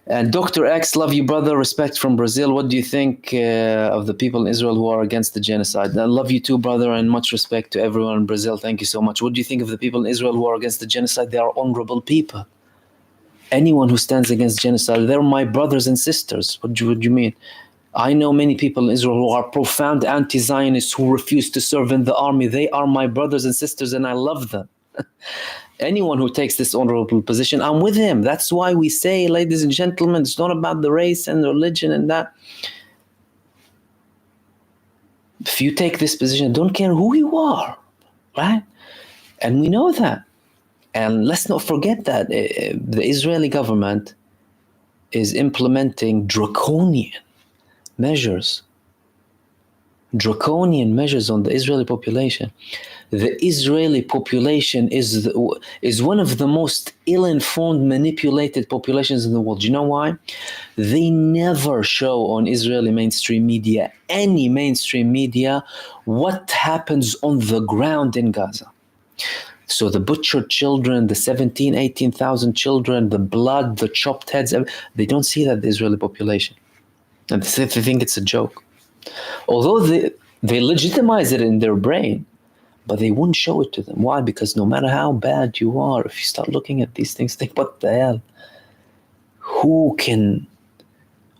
[SPEAKER 1] And Dr. X, love you, brother. Respect from Brazil. What do you think of the people in Israel who are against the genocide? I love you too, brother, and much respect to everyone in Brazil. Thank you so much. What do you think of the people in Israel who are against the genocide? They are honorable people. Anyone who stands against genocide, they're my brothers and sisters. What do you mean? I know many people in Israel who are profound anti-Zionists who refuse to serve in the army. They are my brothers and sisters, and I love them. Anyone who takes this honorable position, I'm with him. That's why we say, ladies and gentlemen, it's not about the race and the religion and that. If you take this position, don't care who you are, right? And we know that. And let's not forget that the Israeli government is implementing draconian measures on the Israeli population. The Israeli population is one of the most ill-informed, manipulated populations in the world. Do you know why? They never show on Israeli mainstream media, any mainstream media, what happens on the ground in Gaza. So the butchered children, the 18,000 children, the blood, the chopped heads, they don't see that, the Israeli population. And they think it's a joke. Although they legitimize it in their brain, but they wouldn't show it to them. Why? Because no matter how bad you are, if you start looking at these things, think, what the hell? Who can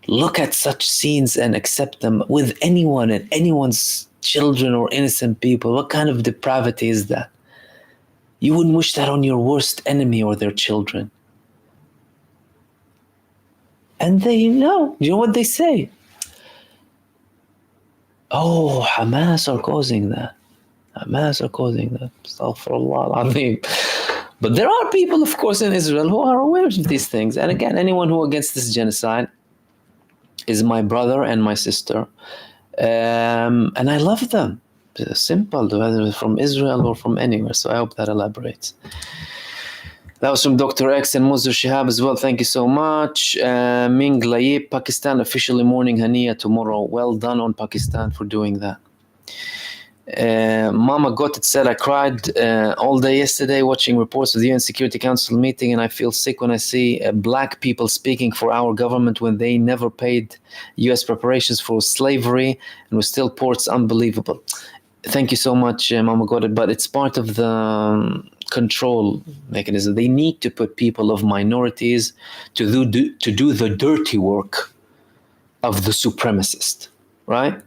[SPEAKER 1] look at such scenes and accept them with anyone and anyone's children or innocent people. What kind of depravity is that? You wouldn't wish that on your worst enemy or their children. And they know. You know what they say? Oh, Hamas are causing that. Hamas are causing that. Astaghfirullah al-Azim. But there are people, of course, in Israel who are aware of these things. And again, anyone who against this genocide is my brother and my sister. And I love them. Simple, whether from Israel or from anywhere. So I hope that elaborates. That was from Dr. X and Muzur Shihab as well. Thank you so much. Ming Layib, Pakistan officially mourning Hania tomorrow. Well done on Pakistan for doing that. Mama Gotet said, I cried all day yesterday watching reports of the UN Security Council meeting, and I feel sick when I see black people speaking for our government when they never paid US preparations for slavery and were still poor. It's unbelievable. Thank you so much, Mama Gotet, but it's part of the control mechanism. They need to put people of minorities to do the dirty work of the supremacist, right?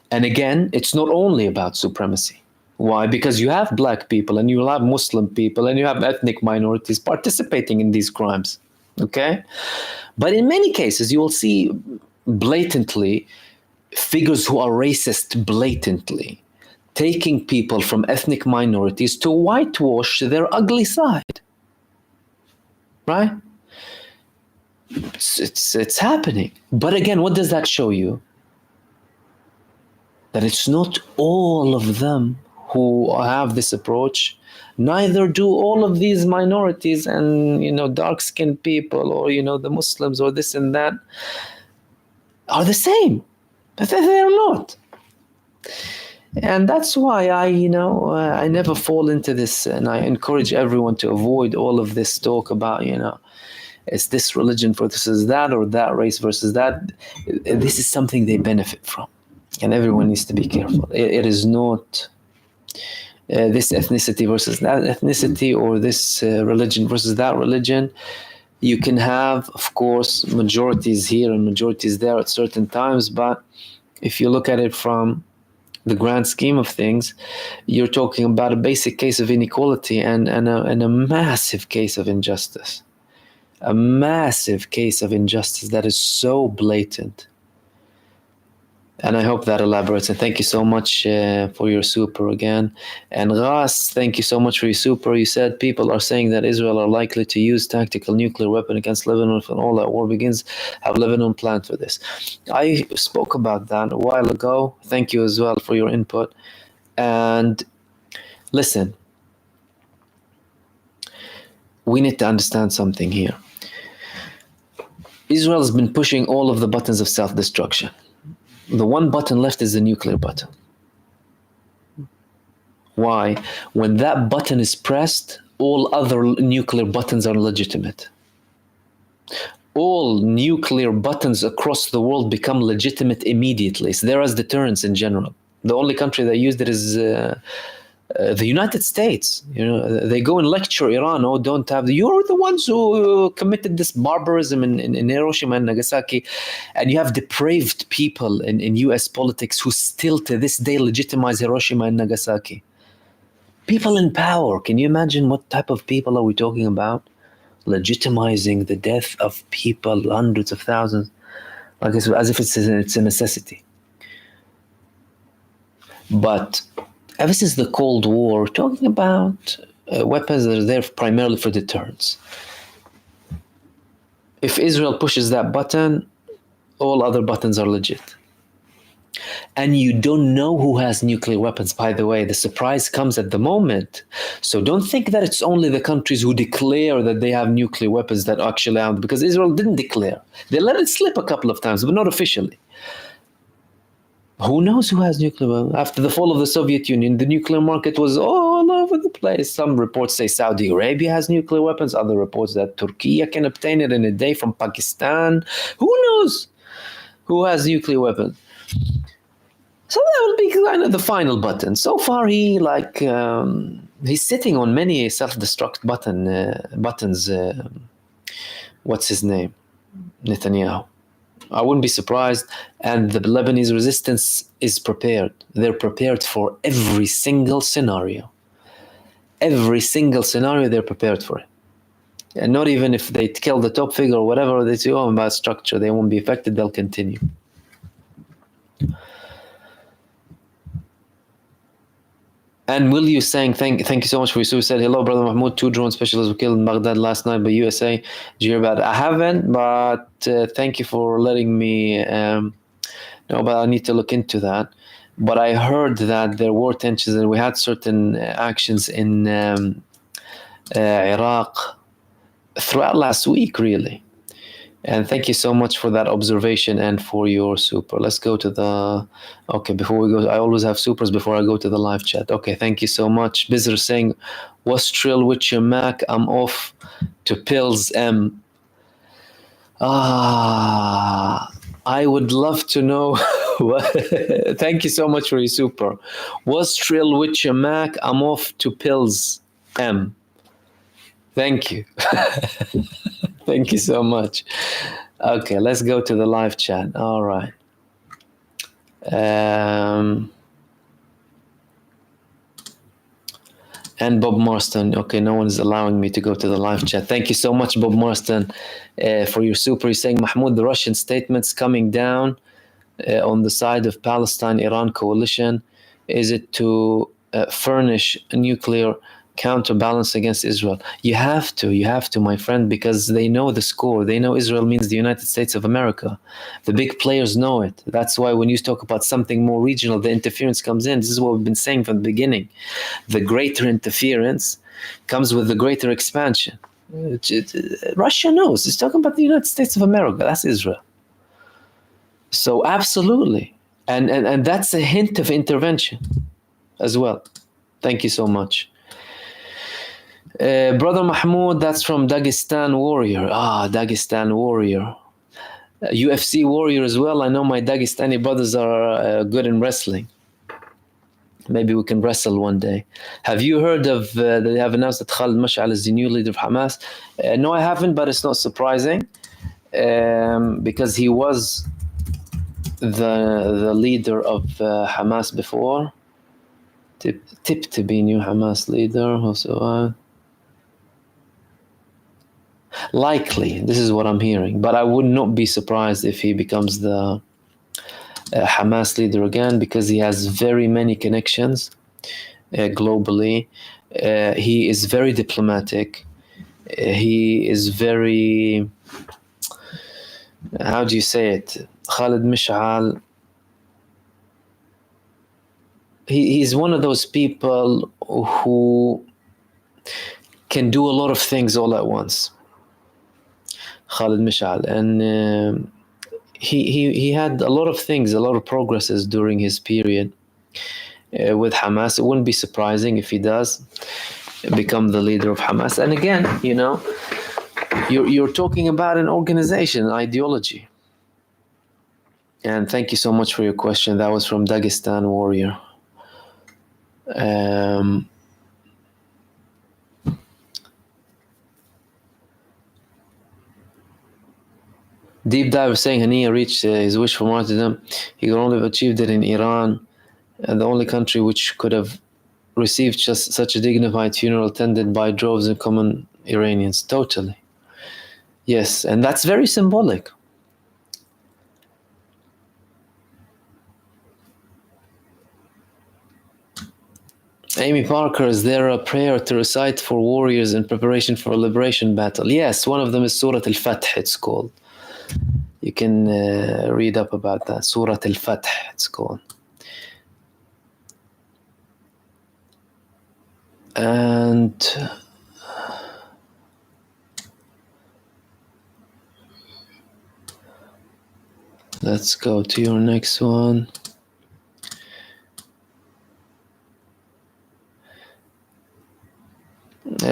[SPEAKER 1] And again, it's not only about supremacy. Why? Because you have black people and you have Muslim people and you have ethnic minorities participating in these crimes, okay? But in many cases, you will see blatantly figures who are racist blatantly taking people from ethnic minorities to whitewash their ugly side, right? It's happening. But again, what does that show you? That it's not all of them who have this approach. Neither do all of these minorities and, dark-skinned people or, the Muslims or this and that are the same. But they're not. And that's why I never fall into this, and I encourage everyone to avoid all of this talk about, it's this religion versus that or that race versus that. This is something they benefit from. And everyone needs to be careful. It is not this ethnicity versus that ethnicity or this religion versus that religion. You can have, of course, majorities here and majorities there at certain times, but if you look at it from the grand scheme of things, you're talking about a basic case of inequality and a massive case of injustice. A massive case of injustice that is so blatant. And I hope that elaborates. And thank you so much for your super again. And Ras, thank you so much for your super. You said people are saying that Israel are likely to use tactical nuclear weapon against Lebanon if all that war begins. Have Lebanon planned for this? I spoke about that a while ago. Thank you as well for your input. And listen, we need to understand something here. Israel has been pushing all of the buttons of self-destruction. The one button left is the nuclear button. Why? When that button is pressed, all other nuclear buttons are legitimate. All nuclear buttons across the world become legitimate immediately. So there is deterrence in general. The only country that used it is the United States. They go and lecture Iran. Oh, don't have you're the ones who committed this barbarism in Hiroshima and Nagasaki, and you have depraved people in U.S. politics who still to this day legitimize Hiroshima and Nagasaki. People in power. Can you imagine what type of people are we talking about? Legitimizing the death of people, hundreds of thousands, like as if it's a necessity. But ever since the Cold War, we're talking about weapons that are there primarily for deterrence. If Israel pushes that button, all other buttons are legit. And you don't know who has nuclear weapons, by the way. The surprise comes at the moment. So don't think that it's only the countries who declare that they have nuclear weapons that actually have, because Israel didn't declare. They let it slip a couple of times, but not officially. Who knows who has nuclear weapons? After the fall of the Soviet Union, the nuclear market was all over the place. Some reports say Saudi Arabia has nuclear weapons. Other reports that Turkey can obtain it in a day from Pakistan. Who knows who has nuclear weapons? So that will be kind of the final button. So far, he's sitting on many self-destruct buttons. What's his name? Netanyahu. I wouldn't be surprised. And the Lebanese resistance is prepared. They're prepared for every single scenario. Every single scenario, they're prepared for it. And not even if they kill the top figure or whatever, they say, oh, about structure, they won't be affected, they'll continue. And will you saying, thank you so much for your suicide. Hello, Brother Mahmoud. 2 drone specialists were killed in Baghdad last night by USA. Did you hear about it? I haven't, but thank you for letting me know, but I need to look into that. But I heard that there were tensions and we had certain actions in Iraq throughout last week, really. And thank you so much for that observation and for your super. Let's go to the... Okay, before we go, I always have supers before I go to the live chat. Okay, thank you so much. Bizzer saying, what's trill with your Mac? I'm off to pills M. I would love to know. Thank you so much for your super. What's trill with your Mac? I'm off to pills M. Thank you. Thank you so much. Okay, let's go to the live chat. All right. And Bob Marston. Okay, no one is allowing me to go to the live chat. Thank you so much, Bob Marston, for your super. He's saying, Mahmoud, the Russian statements coming down on the side of Palestine-Iran coalition, is it to furnish a nuclear counterbalance against Israel? You have to, my friend, because they know the score. They know Israel means the United States of America. The big players know it. That's why when you talk about something more regional, the interference comes in. This is what we've been saying from the beginning. The greater interference comes with the greater expansion. Russia knows. It's talking about the United States of America. That's Israel. So absolutely. And that's a hint of intervention as well. Thank you so much. Brother Mahmoud, that's from Dagestan Warrior. Dagestan Warrior. UFC Warrior as well. I know my Dagestani brothers are good in wrestling. Maybe we can wrestle one day. Have you heard of, they have announced that Khalid Mash'al is the new leader of Hamas? No, I haven't, but it's not surprising. Because he was the leader of Hamas before. Tip to be new Hamas leader. Also, likely, this is what I'm hearing, but I would not be surprised if he becomes the Hamas leader again, because he has very many connections globally. He is very diplomatic. He is very, how do you say it? Khalid Mash'al, he's one of those people who can do a lot of things all at once. Khalid Mash'al, and he had a lot of things, a lot of progresses during his period with Hamas. It wouldn't be surprising if he does become the leader of Hamas. And again, you know, you're talking about an organization, an ideology. And thank you so much for your question. That was from Dagestan Warrior. Deep Dive saying Haniya reached his wish for martyrdom. He could only have achieved it in Iran, and the only country which could have received just such a dignified funeral attended by droves of common Iranians. Totally. Yes, and that's very symbolic. Amy Parker, is there a prayer to recite for warriors in preparation for a liberation battle? Yes, one of them is Surah Al-Fath, it's called. You can read up about that. Surah Al-Fath, it's called. And let's go to your next one.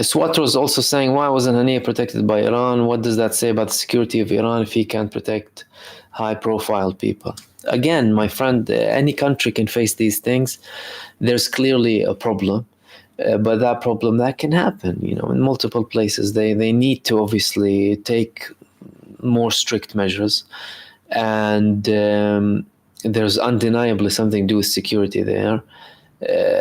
[SPEAKER 1] Swat was also saying, why wasn't Haniya protected by Iran? What does that say about the security of Iran if he can't protect high-profile people? Again, my friend, any country can face these things. There's clearly a problem, but that problem, that can happen, you know, in multiple places. They need to obviously take more strict measures. and there's undeniably something to do with security there.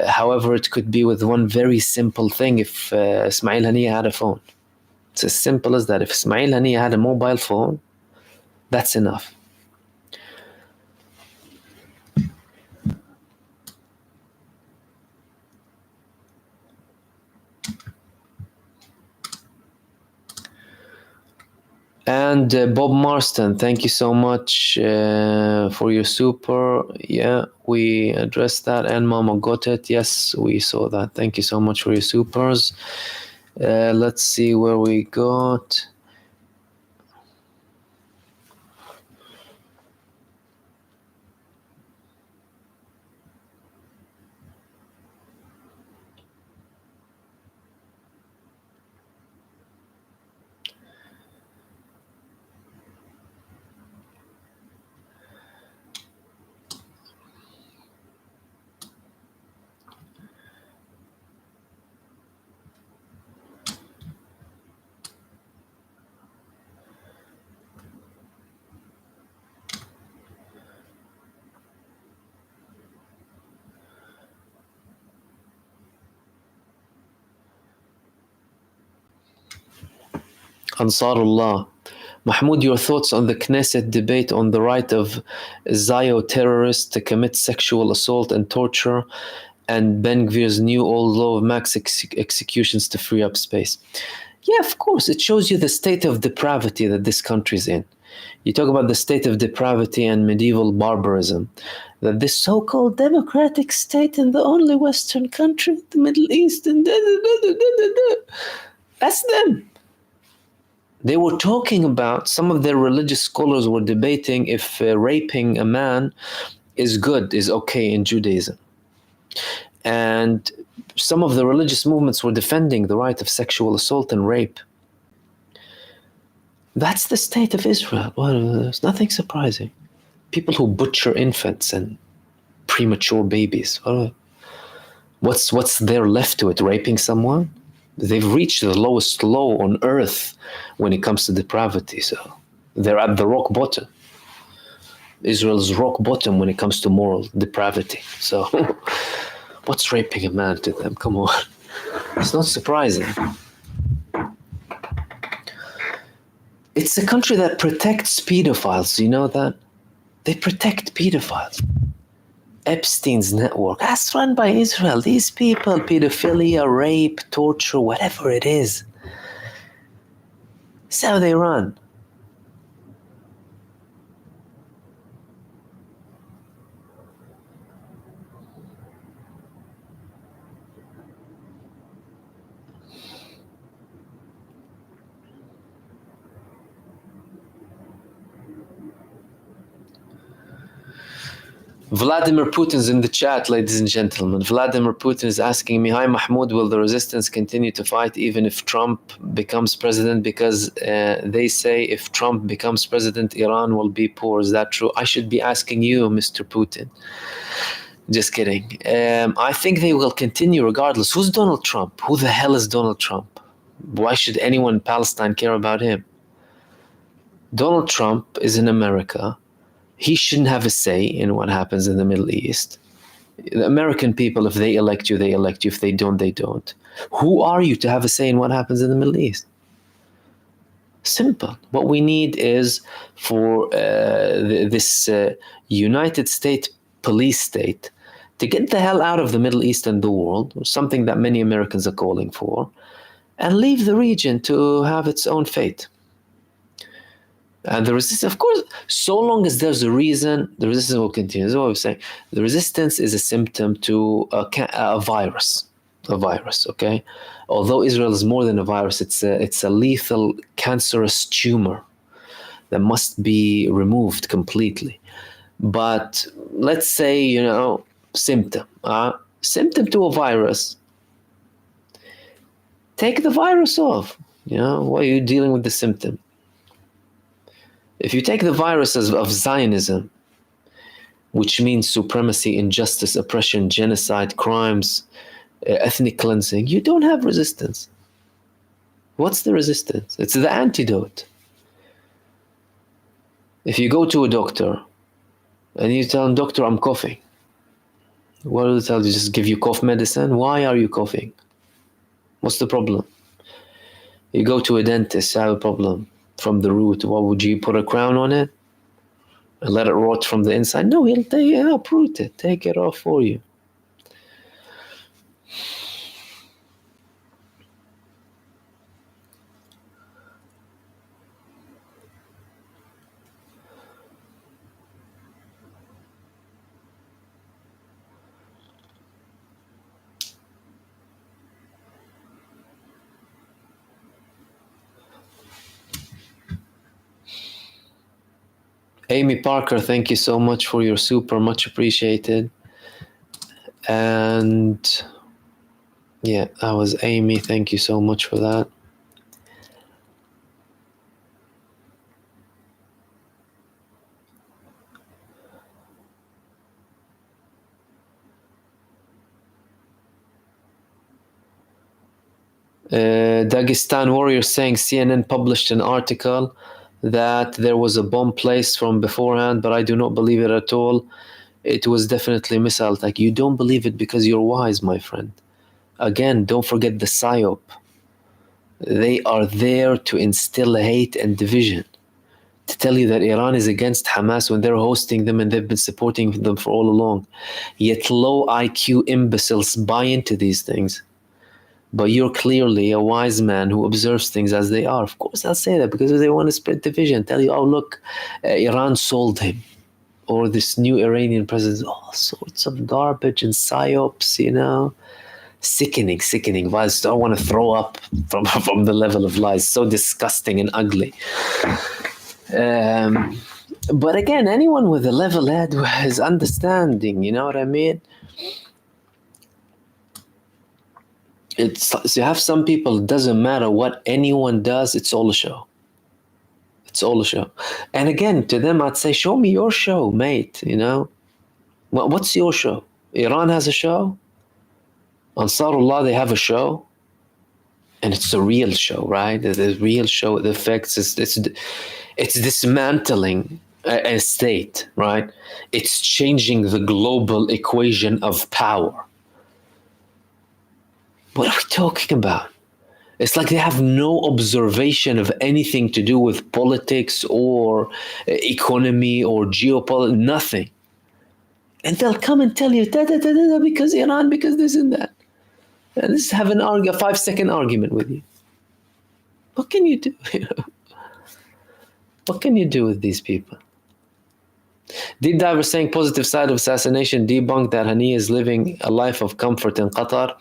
[SPEAKER 1] However, it could be with one very simple thing. If Ismail Haniyeh had a phone, it's as simple as that. If Ismail Haniyeh had a mobile phone, that's enough. And Bob Marston, thank you so much for your super. Yeah, we addressed that. And Mama got it. Yes, we saw that. Thank you so much for your supers. Let's see where we got. Ansarullah. Mahmoud, your thoughts on the Knesset debate on the right of Zio terrorists to commit sexual assault and torture, and Ben Gvir's new old law of max executions to free up space. Yeah, of course, it shows you the state of depravity that this country's in. You talk about the state of depravity and medieval barbarism, that this so-called democratic state in the only Western country, the Middle East, and that's them. They were talking about, some of their religious scholars were debating if raping a man is good, is okay in Judaism. And some of the religious movements were defending the right of sexual assault and rape. That's the state of Israel. Well, there's nothing surprising. People who butcher infants and premature babies. Well, what's there left to it? Raping someone? They've reached the lowest low on earth when it comes to depravity. So they're at the rock bottom. Israel's rock bottom when it comes to moral depravity. So what's raping a man to them? Come on. It's not surprising. It's a country that protects pedophiles. You know that? They protect pedophiles. Epstein's network, that's run by Israel. These people, pedophilia, rape, torture, whatever it is. That's how they run. Vladimir Putin's in the chat, ladies and gentlemen. Vladimir Putin is asking me, hi Mahmoud, will the resistance continue to fight even if Trump becomes president? Because they say if Trump becomes president, Iran will be poor. Is that true? I should be asking you, Mr. Putin. Just kidding. I think they will continue regardless. Who's Donald Trump? Who the hell is Donald Trump? Why should anyone in Palestine care about him? Donald Trump is in America. He shouldn't have a say in what happens in the Middle East. The American people, if they elect you, they elect you. If they don't, they don't. Who are you to have a say in what happens in the Middle East? Simple. What we need is for this United States police state to get the hell out of the Middle East and the world, something that many Americans are calling for, and leave the region to have its own fate. And the resistance, of course, so long as there's a reason, the resistance will continue. That's what I'm saying. The resistance is a symptom to a virus, okay? Although Israel is more than a virus, it's a lethal, cancerous tumor that must be removed completely. But let's say, symptom to a virus. Take the virus off. Why are you dealing with the symptom? If you take the virus of Zionism, which means supremacy, injustice, oppression, genocide, crimes, ethnic cleansing, you don't have resistance. What's the resistance? It's the antidote. If you go to a doctor and you tell him, doctor, I'm coughing, what will he tell you? Just give you cough medicine? Why are you coughing? What's the problem? You go to a dentist, I have a problem from the root. What would you put a crown on it and let it rot from the inside? No, he'll uproot it, take it off for you. Amy Parker, thank you so much for your super, much appreciated. And yeah, that was Amy. Thank you so much for that. Dagestan Warrior saying CNN published an article that there was a bomb placed from beforehand, but I do not believe it at all. It was definitely a missile attack. You don't believe it because you're wise, my friend. Again, don't forget the PSYOP. They are there to instill hate and division. To tell you that Iran is against Hamas when they're hosting them and they've been supporting them for all along. Yet low IQ imbeciles buy into these things. But you're clearly a wise man who observes things as they are. Of course, I'll say that because they want to spread division. Tell you, oh, look, Iran sold him. Or this new Iranian president, all sorts of garbage and psyops, you know. Sickening. I don't want to throw up from the level of lies. So disgusting and ugly. But again, anyone with a level head is understanding, you know what I mean? So you have some people, it doesn't matter what anyone does, it's all a show. It's all a show. And again, to them, I'd say, show me your show, mate, you know? What's your show? Iran has a show. Nasrallah, they have a show. And it's a real show, right? The real show, the effects, it's dismantling a state, right? It's changing the global equation of power. What are we talking about? It's like they have no observation of anything to do with politics or economy or geopolitics, nothing. And they'll come and tell you, because Iran, because this and that. And let's have a 5-second argument with you. What can you do? What can you do with these people? Deep Diver saying positive side of assassination debunked that Hani is living a life of comfort in Qatar.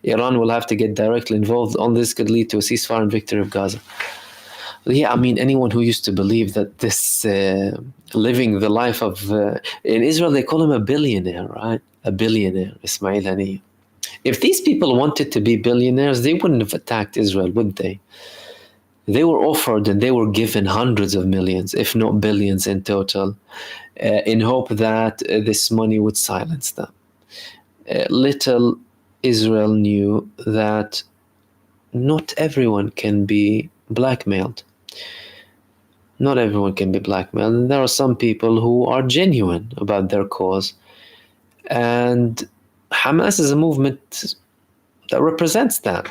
[SPEAKER 1] Iran will have to get directly involved on this, could lead to a ceasefire and victory of Gaza. Yeah, I mean, anyone who used to believe that this living the life of... in Israel, they call him a billionaire, right? A billionaire, Ismail Hani. If these people wanted to be billionaires, they wouldn't have attacked Israel, would they? They were offered and they were given hundreds of millions, if not billions in total, in hope that this money would silence them. Little Israel knew that not everyone can be blackmailed. Not everyone can be blackmailed. And there are some people who are genuine about their cause. And Hamas is a movement that represents that.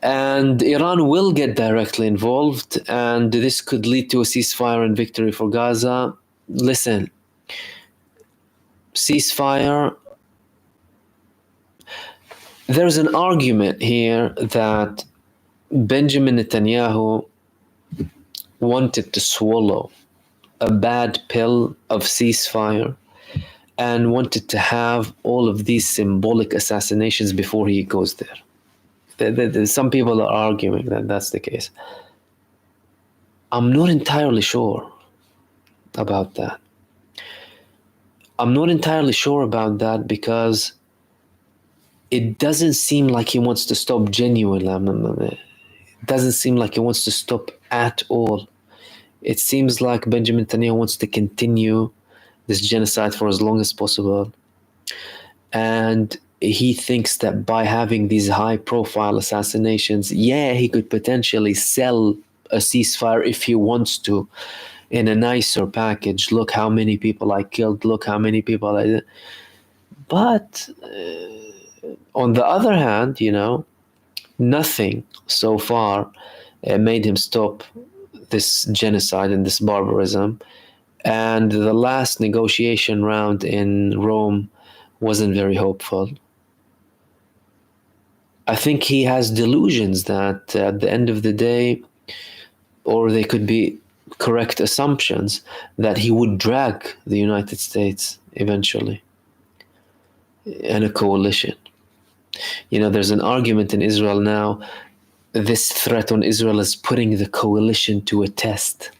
[SPEAKER 1] And Iran will get directly involved, and this could lead to a ceasefire and victory for Gaza. Listen, ceasefire, there's an argument here that Benjamin Netanyahu wanted to swallow a bad pill of ceasefire and wanted to have all of these symbolic assassinations before he goes there. Some people are arguing that that's the case. I'm not entirely sure about that. I'm not entirely sure about that because it doesn't seem like he wants to stop genuinely. It doesn't seem like he wants to stop at all. It seems like Benjamin Netanyahu wants to continue this genocide for as long as possible. And he thinks that by having these high-profile assassinations, he could potentially sell a ceasefire if he wants to, in a nicer package. Look how many people I killed. Look how many people I did. But on the other hand, nothing so far made him stop this genocide and this barbarism. And the last negotiation round in Rome wasn't very hopeful. I think he has delusions that at the end of the day, or they could be correct assumptions, that he would drag the United States eventually and a coalition. There's an argument in Israel now. This threat on Israel is putting the coalition to a test.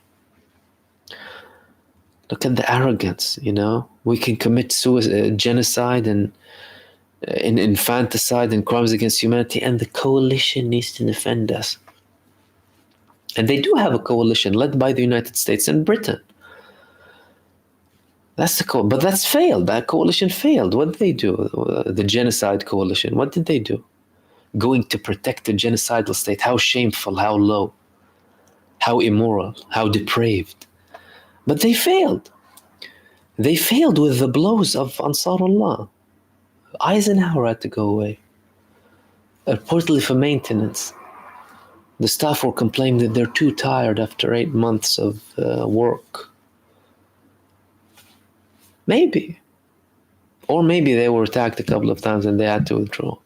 [SPEAKER 1] Look at the arrogance, We can commit suicide, genocide and infanticide and crimes against humanity, and the coalition needs to defend us. And they do have a coalition led by the United States and Britain. That's the but that's failed. That coalition failed. What did they do? The genocide coalition. What did they do? Going to protect the genocidal state. How shameful, how low, how immoral, how depraved. But they failed. They failed with the blows of Nasrallah. Eisenhower had to go away, reportedly for maintenance. The staff were complaining that they're too tired after 8 months of work. Maybe. Or maybe they were attacked a couple of times and they had to withdraw.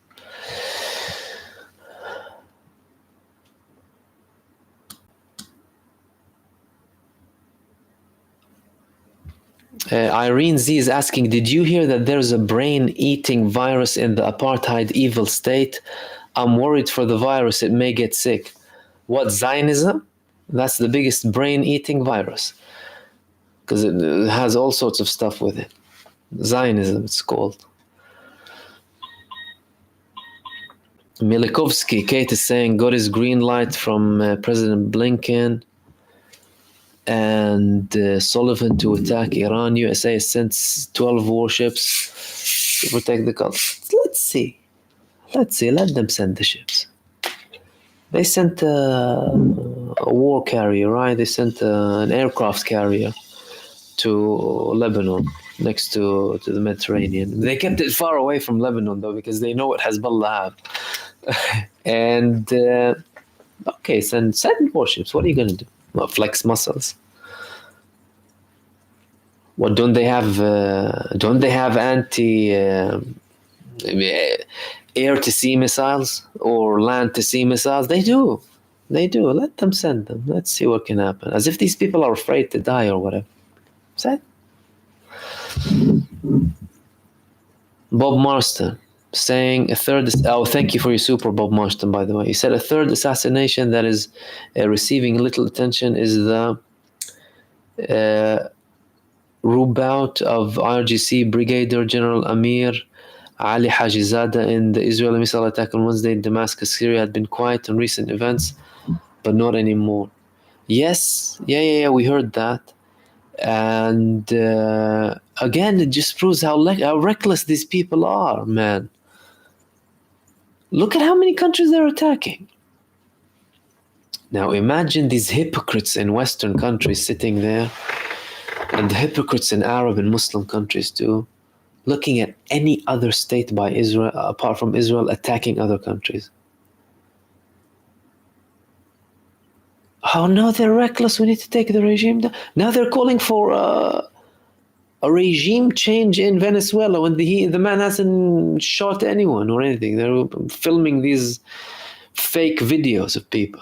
[SPEAKER 1] Irene Z is asking, did you hear that there's a brain-eating virus in the apartheid evil state? I'm worried for the virus, it may get sick. What, Zionism? That's the biggest brain-eating virus. Because it has all sorts of stuff with it. Zionism, it's called. Milikovsky, Kate is saying, got his green light from President Blinken. And Sullivan to attack Iran. USA has sent 12 warships to protect the coast. Let's see. Let them send the ships. They sent a war carrier, right? They sent an aircraft carrier to Lebanon, next to the Mediterranean. They kept it far away from Lebanon, though, because they know what Hezbollah have. And, okay, send warships. What are you going to do? Well, flex muscles. What don't they have? Don't they have anti air-to-sea missiles or land-to-sea missiles? They do. Let them send them. Let's see what can happen. As if these people are afraid to die or whatever. Sad. Bob Marston saying a third. Oh, thank you for your super, Bob Marston. By the way, he said a third assassination that is receiving little attention is the rebout of RGC Brigadier General Amir Ali Hajizada in the Israeli missile attack on Wednesday in Damascus, Syria. Had been quiet on recent events, but not anymore. Yes, yeah, we heard that. And again, it just proves how reckless these people are, man. Look at how many countries they're attacking. Now imagine these hypocrites in Western countries sitting there, and the hypocrites in Arab and Muslim countries too, looking at any other state by Israel, apart from Israel, attacking other countries. Oh no, they're reckless. We need to take the regime down. Now they're calling for a regime change in Venezuela when the man hasn't shot anyone or anything. They're filming these fake videos of people.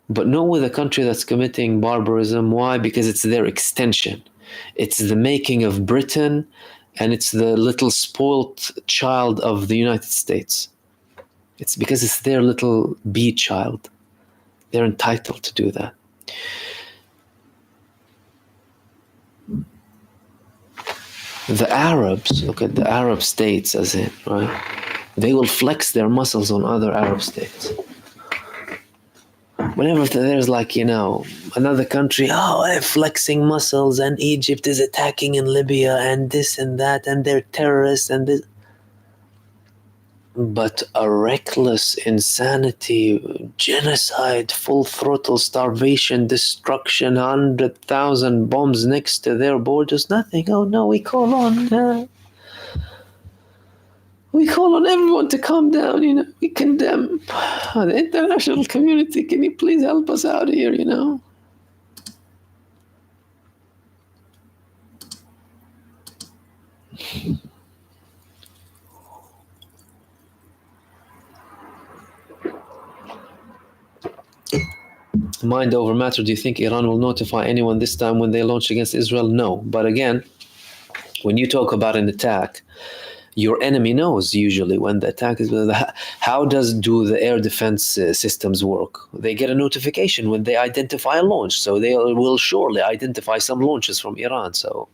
[SPEAKER 1] But not with a country that's committing barbarism. Why? Because it's their extension. It's the making of Britain, and it's the little spoilt child of the United States. It's because it's their little bee child. They're entitled to do that. The Arabs, look at the Arab states as in, right? They will flex their muscles on other Arab states. Whenever there's another country, they're flexing muscles, and Egypt is attacking in Libya, and this and that, and they're terrorists, and this. but a reckless insanity, genocide, full throttle starvation, destruction, 100,000 bombs next to their borders, nothing. Oh no, we call on everyone to calm down, you know. We condemn the international community. Can you please help us out here, you know? Mind over matter. Do you think Iran will notify anyone this time when they launch against Israel? No. But again, when you talk about an attack, your enemy knows usually when the attack is. How do the air defense systems work? They get a notification when they identify a launch, so they will surely identify some launches from Iran. So,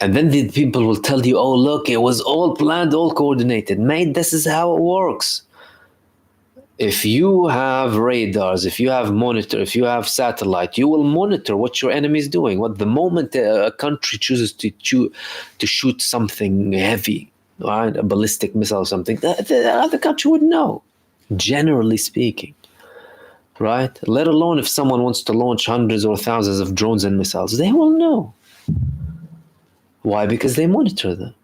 [SPEAKER 1] and then the people will tell you, "Oh, look, it was all planned, all coordinated." Mate, this is how it works. If you have radars, if you have monitor, if you have satellite, you will monitor what your enemy is doing. What the moment a country chooses to shoot something heavy, right, a ballistic missile or something, the other country would know, generally speaking, right? Let alone if someone wants to launch hundreds or thousands of drones and missiles, they will know. Why? Because they monitor them.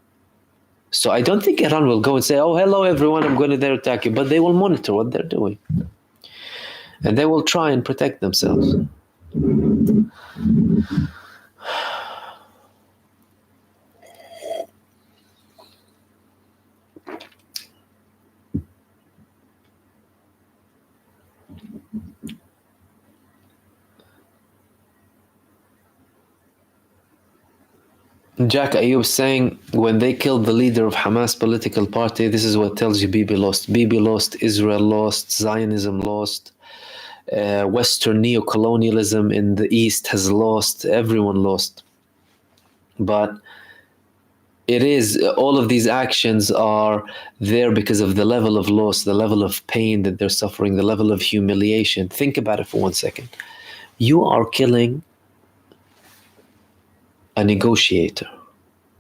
[SPEAKER 1] So I don't think Iran will go and say, "Oh, hello everyone, I'm going to there attack you," but they will monitor what they're doing. And they will try and protect themselves. Jack Ayub saying, when they killed the leader of Hamas political party, this is what tells you Bibi lost. Bibi lost, Israel lost, Zionism lost, Western neocolonialism in the East has lost, everyone lost. But it is, all of these actions are there because of the level of loss, the level of pain that they're suffering, the level of humiliation. Think about it for 1 second. You are killing a negotiator.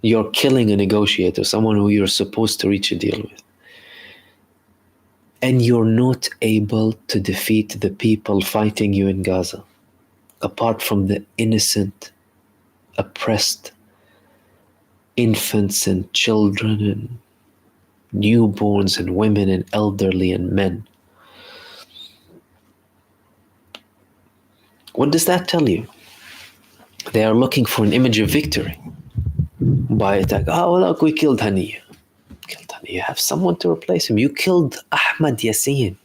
[SPEAKER 1] You're killing a negotiator, someone who you're supposed to reach a deal with. And you're not able to defeat the people fighting you in Gaza, apart from the innocent, oppressed infants and children and newborns and women and elderly and men. What does that tell you? They are looking for an image of victory by attack. Oh, look, we killed Haniya. You have someone to replace him. You killed Ahmad Yassin.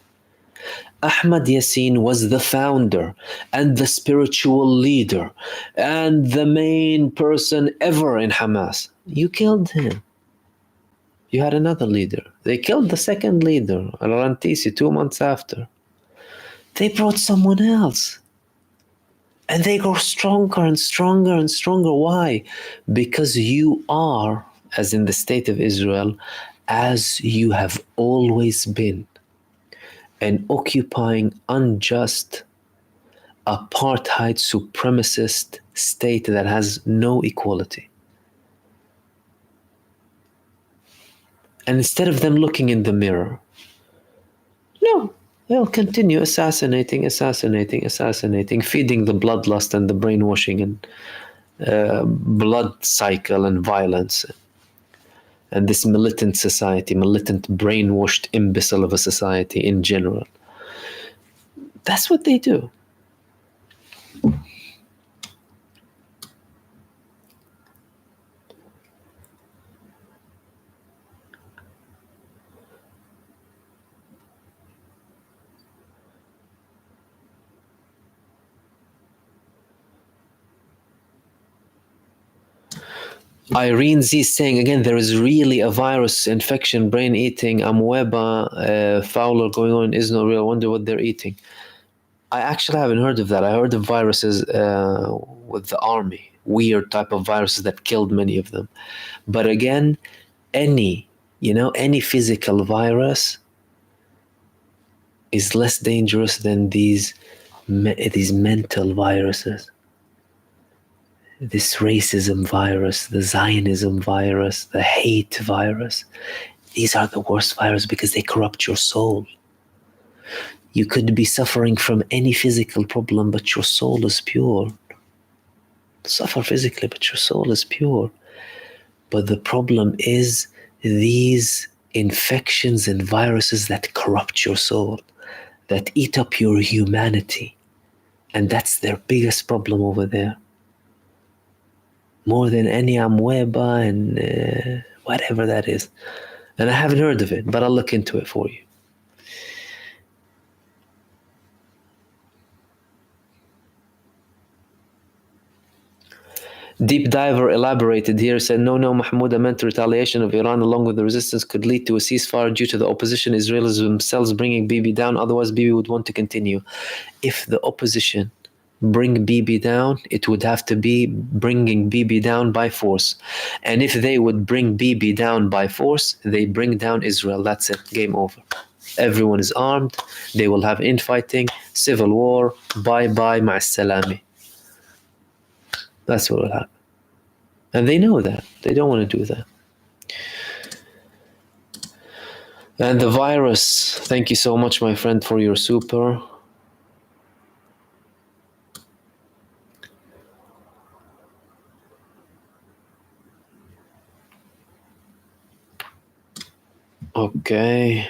[SPEAKER 1] Ahmad Yassin was the founder and the spiritual leader and the main person ever in Hamas. You killed him. You had another leader. They killed the second leader, Al-Rantisi, 2 months after. They brought someone else. And they grow stronger and stronger and stronger. Why? Because you are, as in the state of Israel, as you have always been, an occupying, unjust, apartheid, supremacist state that has no equality. And instead of them looking in the mirror, no, they'll continue assassinating, feeding the bloodlust and the brainwashing and blood cycle and violence. And this militant society, militant, brainwashed imbecile of a society in general. That's what they do. Irene Z is saying again, there is really a virus infection, brain eating, amoeba, fowler going on in Israel. I wonder what they're eating. I actually haven't heard of that. I heard of viruses with the army, weird type of viruses that killed many of them. But again, any physical virus is less dangerous than these mental viruses. This racism virus, the Zionism virus, the hate virus, These are the worst viruses because they corrupt your soul. You could be suffering from any physical problem, but your soul is pure. Suffer physically, but your soul is pure. But the problem is these infections and viruses that corrupt your soul, that eat up your humanity. And that's their biggest problem over there. More than any amoeba and whatever that is. And I haven't heard of it, but I'll look into it for you. Deep Diver elaborated here, said, no, Mahmoud, I meant retaliation of Iran along with the resistance could lead to a ceasefire due to the opposition Israelis themselves bringing Bibi down. Otherwise, Bibi would want to continue. If the opposition bring Bibi down, it would have to be bringing Bibi down by force. And if they would bring Bibi down by force, they bring down Israel. That's it. Game over. Everyone is armed. They will have infighting, civil war. Bye-bye, ma'as-salami. That's what will happen. And they know that. They don't want to do that. And the virus, thank you so much, my friend, for your super. Okay.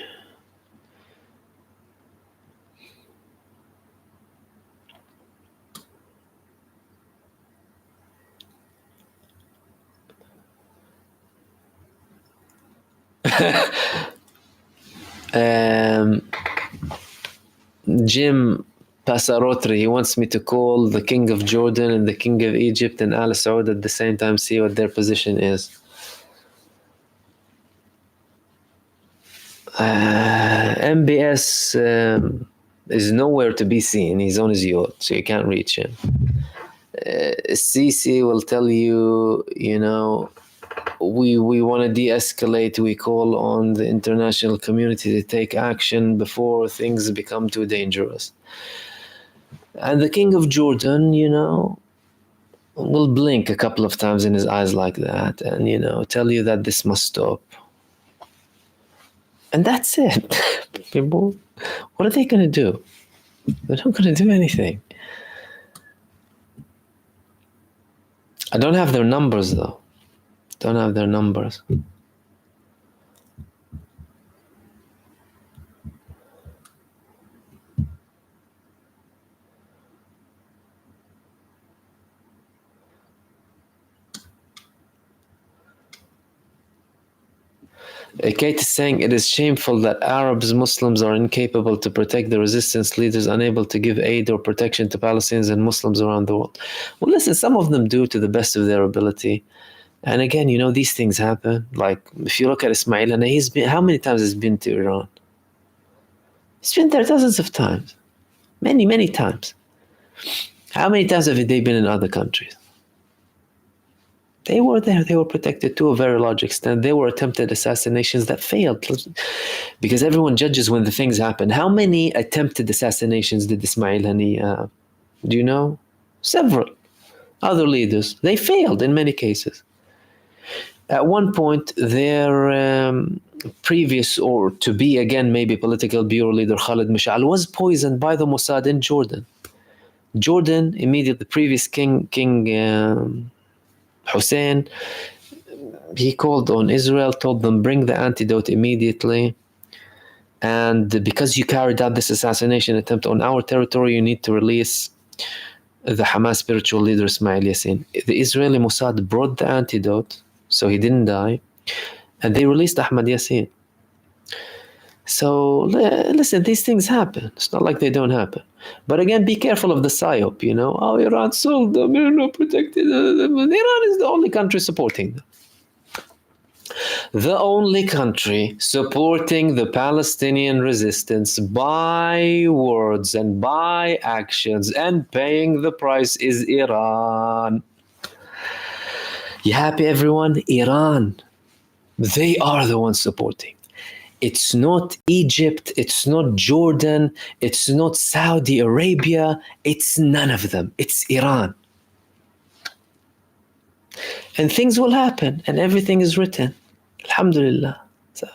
[SPEAKER 1] Jim Passarotri, he wants me to call the King of Jordan and the King of Egypt and Al Saud at the same time, see what their position is. MBS is nowhere to be seen. He's on his yacht, so you can't reach him. Sisi will tell you, you know, we want to de-escalate. We call on the international community to take action before things become too dangerous. And the King of Jordan, you know, will blink a couple of times in his eyes like that and, you know, tell you that this must stop. And that's it. People, what are they going to do? They're not going to do anything. I don't have their numbers, though. Don't have their numbers. Kate is saying it is shameful that Arabs, Muslims are incapable to protect the resistance leaders, unable to give aid or protection to Palestinians and Muslims around the world. Well, listen, some of them do to the best of their ability. And again, you know, these things happen. Like, if you look at Ismail, and he's been, how many times has he been to Iran? He's been there dozens of times. Many, many times. How many times have they been in other countries? They were there. They were protected to a very large extent. There were attempted assassinations that failed because everyone judges when the things happen. How many attempted assassinations did Ismail Haniyeh? Do you know? Several. Other leaders. They failed in many cases. At one point, their previous, or to be again maybe political bureau leader Khalid Mash'al was poisoned by the Mossad in Jordan. Jordan, immediately the previous king Hussein, he called on Israel, told them bring the antidote immediately, and because you carried out this assassination attempt on our territory, you need to release the Hamas spiritual leader Ismail Yassin. The Israeli Mossad brought the antidote, so he didn't die, and they released Ahmad Yassin. So listen, these things happen. It's not like they don't happen. But again, be careful of the psyop, you know. Oh, Iran sold them, you're not protected. Iran is the only country supporting them. The only country supporting the Palestinian resistance by words and by actions and paying the price is Iran. You happy, everyone? Iran. They are the ones supporting. It's not Egypt, it's not Jordan, it's not Saudi Arabia, it's none of them. It's Iran. And things will happen, and everything is written. Alhamdulillah. So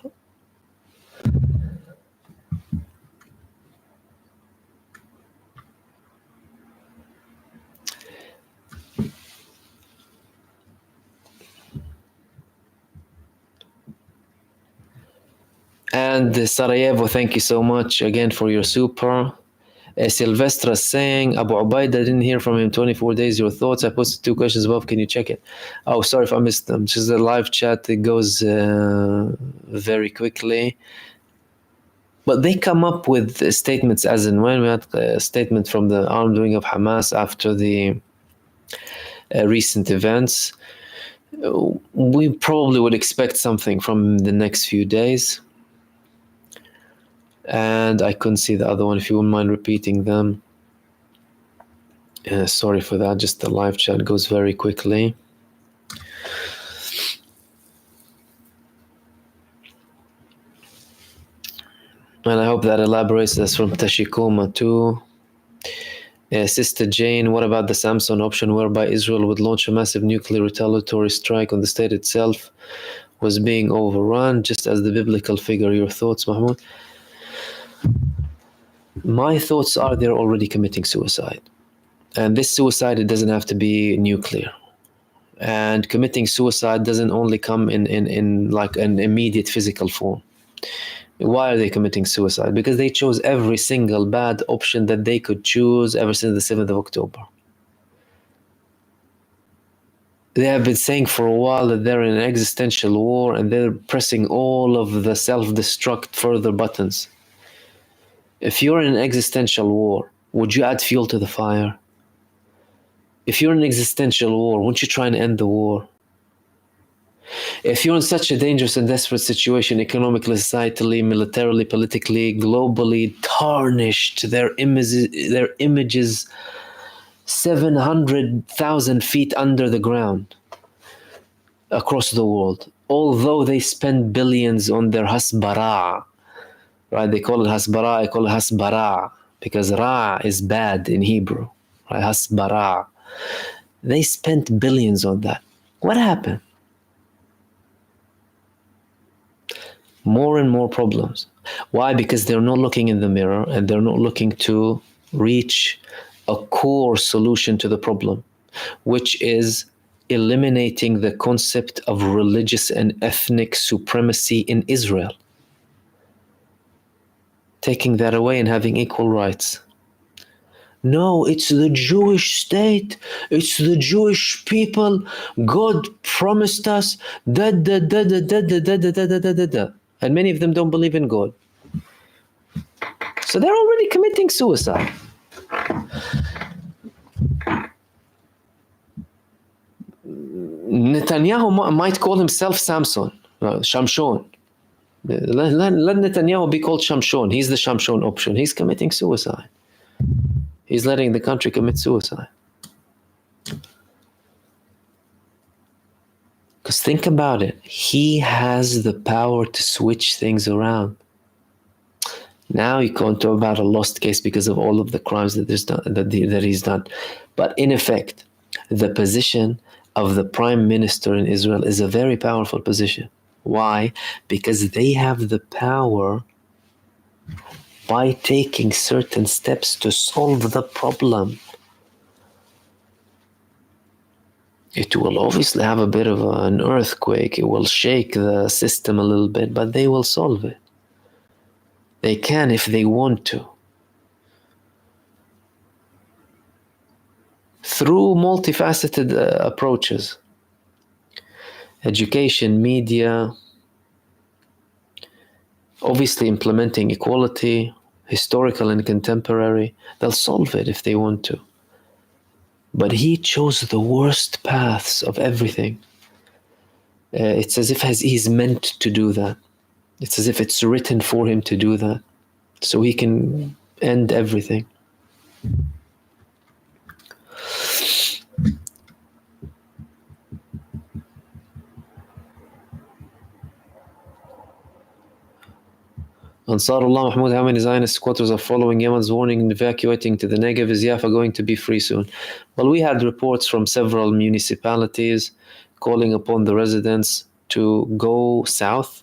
[SPEAKER 1] And Sarajevo, thank you so much again for your super. Sylvestra saying, Abu Ubaida, didn't hear from him 24 days. Your thoughts? I posted 2 questions above. Can you check it? Oh, sorry if I missed them. Just a live chat. It goes very quickly. But they come up with statements as and when. We had a statement from the armed wing of Hamas after the recent events. We probably would expect something from the next few days. And I couldn't see the other one, if you wouldn't mind repeating them. Sorry for that, just the live chat goes very quickly. And I hope that elaborates. That's from Tashikoma too. Sister Jane, what about the Samson option whereby Israel would launch a massive nuclear retaliatory strike on the state itself was being overrun, just as the biblical figure? Your thoughts, Mahmoud? My thoughts are they're already committing suicide. And this suicide, it doesn't have to be nuclear. And committing suicide doesn't only come in like an immediate physical form. Why are they committing suicide? Because they chose every single bad option that they could choose ever since the 7th of October. They have been saying for a while that they're in an existential war, and they're pressing all of the self-destruct further buttons. If you're in an existential war, would you add fuel to the fire? If you're in an existential war, won't you try and end the war? If you're in such a dangerous and desperate situation, economically, societally, militarily, politically, globally, tarnished, their images 700,000 feet under the ground across the world, although they spend billions on their hasbara, right? They call it hasbara, I call it hasbara, because ra is bad in Hebrew, right? Hasbara. They spent billions on that. What happened? More and more problems. Why? Because they're not looking in the mirror, and they're not looking to reach a core solution to the problem, which is eliminating the concept of religious and ethnic supremacy in Israel. Taking that away and having equal rights. No, it's the Jewish state. It's the Jewish people. God promised us da da da da da da da da da da da da. And many of them don't believe in God. So they're already committing suicide. Netanyahu might call himself Samson, Shamshon. Let Netanyahu be called Shamshon. He's the Shamshon option. He's committing suicide. He's letting the country commit suicide. Because think about it. He has the power to switch things around. Now you can't talk about a lost case because of all of the crimes that he's done. But in effect, the position of the prime minister in Israel is a very powerful position. Why? Because they have the power by taking certain steps to solve the problem. It will obviously have a bit of an earthquake. It will shake the system a little bit, but they will solve it. They can if they want to. Through multifaceted approaches. Education, media, obviously implementing equality, historical and contemporary. They'll solve it if they want to. But he chose the worst paths of everything. It's as if he's meant to do that. It's as if it's written for him to do that, so he can end everything. Nasrallah, Mahmoud, how many Zionist squatters are following Yemen's warning and evacuating to the Negev? Is Haifa going to be free soon? Well, we had reports from several municipalities calling upon the residents to go south,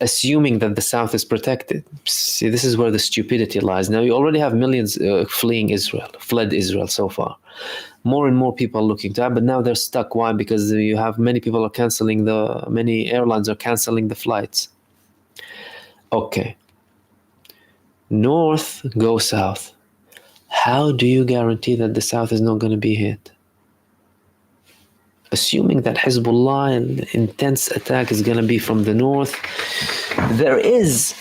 [SPEAKER 1] assuming that the south is protected. See, this is where the stupidity lies. Now, you already have millions fled Israel so far. More and more people are looking to that, but now they're stuck. Why? Because many airlines are canceling the flights. Okay. North, go south. How do you guarantee that the south is not going to be hit? Assuming that Hezbollah, an intense attack, is going to be from the north, there is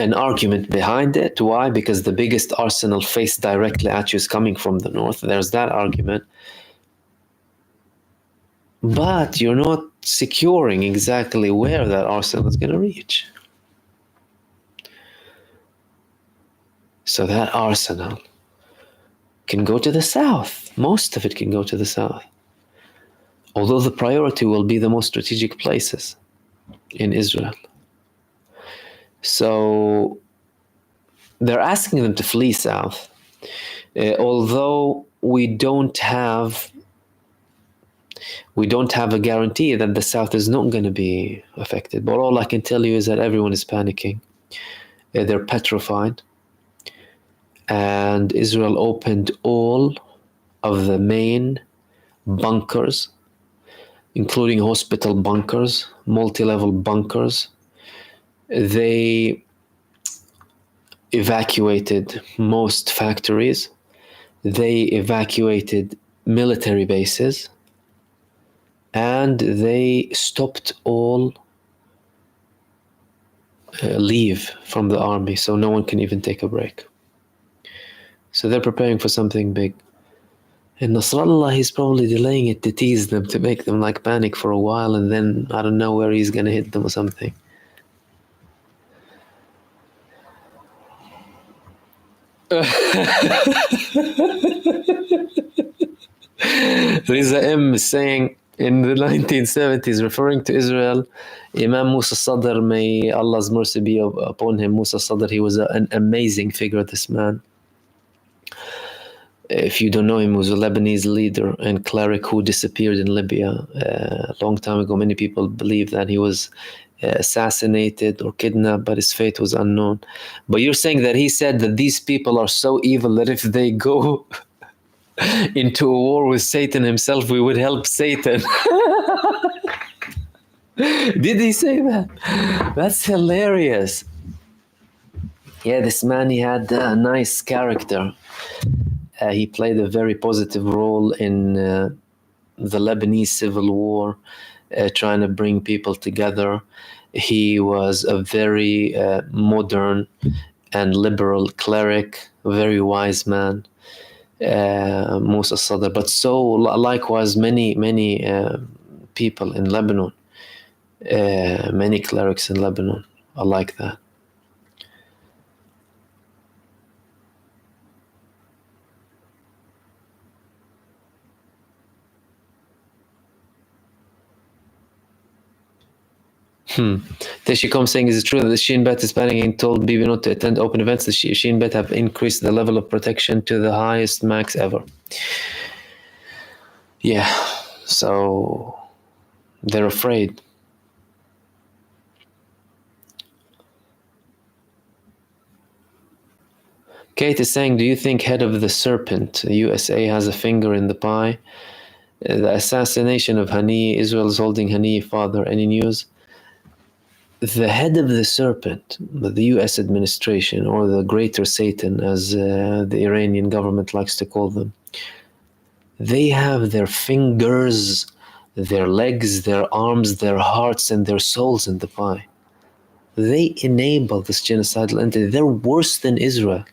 [SPEAKER 1] an argument behind it. Why? Because the biggest arsenal faced directly at you is coming from the north. There's that argument. But you're not securing exactly where that arsenal is going to reach. So that arsenal can go to the south. Most of it can go to the south. Although the priority will be the most strategic places in Israel. So they're asking them to flee south. Although we don't have a guarantee that the south is not going to be affected. But all I can tell you is that everyone is panicking. They're petrified. And Israel opened all of the main bunkers, including hospital bunkers, multi-level bunkers. They evacuated most factories. They evacuated military bases. And they stopped all leave from the army, so no one can even take a break. So they're preparing for something big. And Nasrallah, he's probably delaying it to tease them, to make them like panic for a while, and then I don't know where he's going to hit them or something. Riza M is saying, in the 1970s, referring to Israel, Imam Musa Sadr, may Allah's mercy be upon him, Musa Sadr, he was an amazing figure, this man. If you don't know him, he was a Lebanese leader and cleric who disappeared in Libya a long time ago. Many people believe that he was assassinated or kidnapped, but his fate was unknown. But you're saying that he said that these people are so evil that if they go into a war with Satan himself, we would help Satan. Did he say that? That's hilarious. Yeah, this man, he had a nice character. He played a very positive role in the Lebanese civil war, trying to bring people together. He was a very modern and liberal cleric, a very wise man, Musa Sadr. But so likewise many people in Lebanon, many clerics in Lebanon are like that. Teshicom saying, is it true that the Shin Bet is panicking and told Bibi not to attend open events? The Shin Bet have increased the level of protection to the highest max ever. Yeah, so they're afraid. Kate is saying, do you think head of the serpent, the USA, has a finger in the pie? The assassination of Hani, Israel is holding Hani father. Any news? The head of the serpent, the US administration, or the greater Satan, as the Iranian government likes to call them, they have their fingers, their legs, their arms, their hearts, and their souls in the pie. They enable this genocidal entity. They're worse than Israel.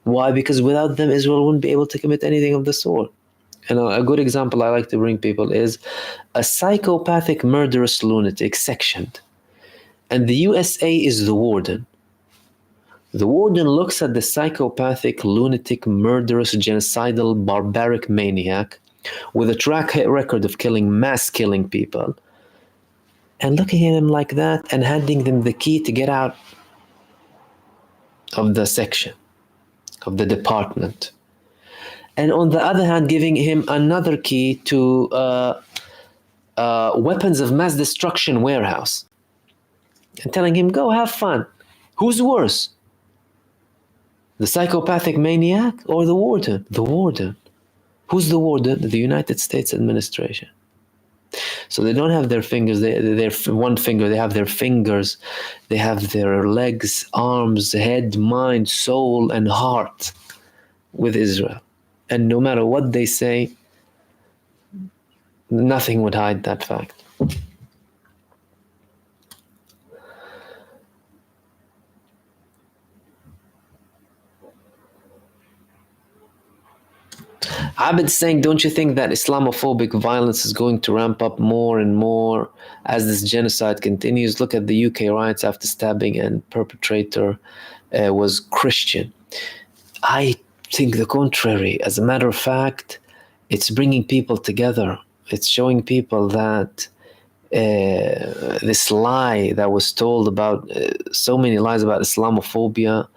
[SPEAKER 1] Why? Because without them, Israel wouldn't be able to commit anything of the sort. And a good example I like to bring people is a psychopathic murderous lunatic sectioned. And the USA is the warden. The warden looks at the psychopathic, lunatic, murderous, genocidal, barbaric maniac with a track record of mass killing people, and looking at him like that and handing them the key to get out of the section, of the department. And on the other hand, giving him another key to weapons of mass destruction warehouse. And telling him, go have fun. Who's worse? The psychopathic maniac or the warden? The warden. Who's the warden? The United States administration. So they don't have their fingers, their one finger, they have their fingers, they have their legs, arms, head, mind, soul, and heart with Israel. And no matter what they say, nothing would hide that fact. Abid's saying, don't you think that Islamophobic violence is going to ramp up more and more as this genocide continues? Look at the UK riots after stabbing, and perpetrator was Christian. I think the contrary. As a matter of fact, it's bringing people together. It's showing people that this lie that was told about, so many lies about Islamophobia,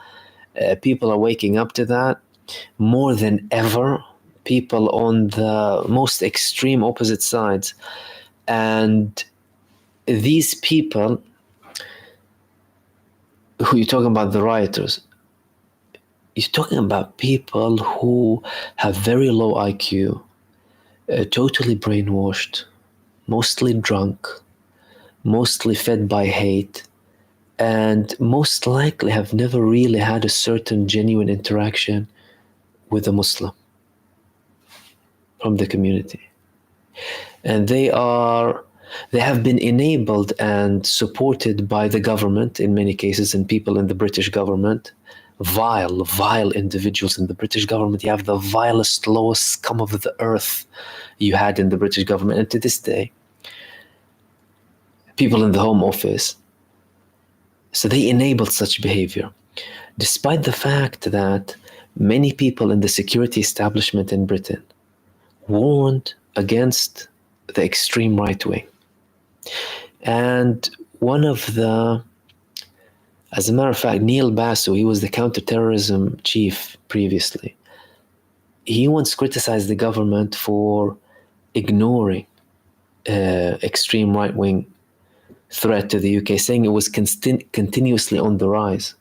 [SPEAKER 1] people are waking up to that more than ever. People on the most extreme opposite sides. And these people, who you're talking about, the rioters, you're talking about people who have very low IQ, totally brainwashed, mostly drunk, mostly fed by hate, and most likely have never really had a certain genuine interaction with a Muslim from the community. And they have been enabled and supported by the government in many cases, and people in the British government, vile individuals in the British government. You have the vilest, lowest scum of the earth you had in the British government. And to this day, people in the Home Office. So they enabled such behavior, despite the fact that many people in the security establishment in Britain warned against the extreme right wing. And one of the, as a matter of fact, Neil Basu, he was the counterterrorism chief previously. He once criticized the government for ignoring extreme right wing threat to the UK, saying it was continuously on the rise.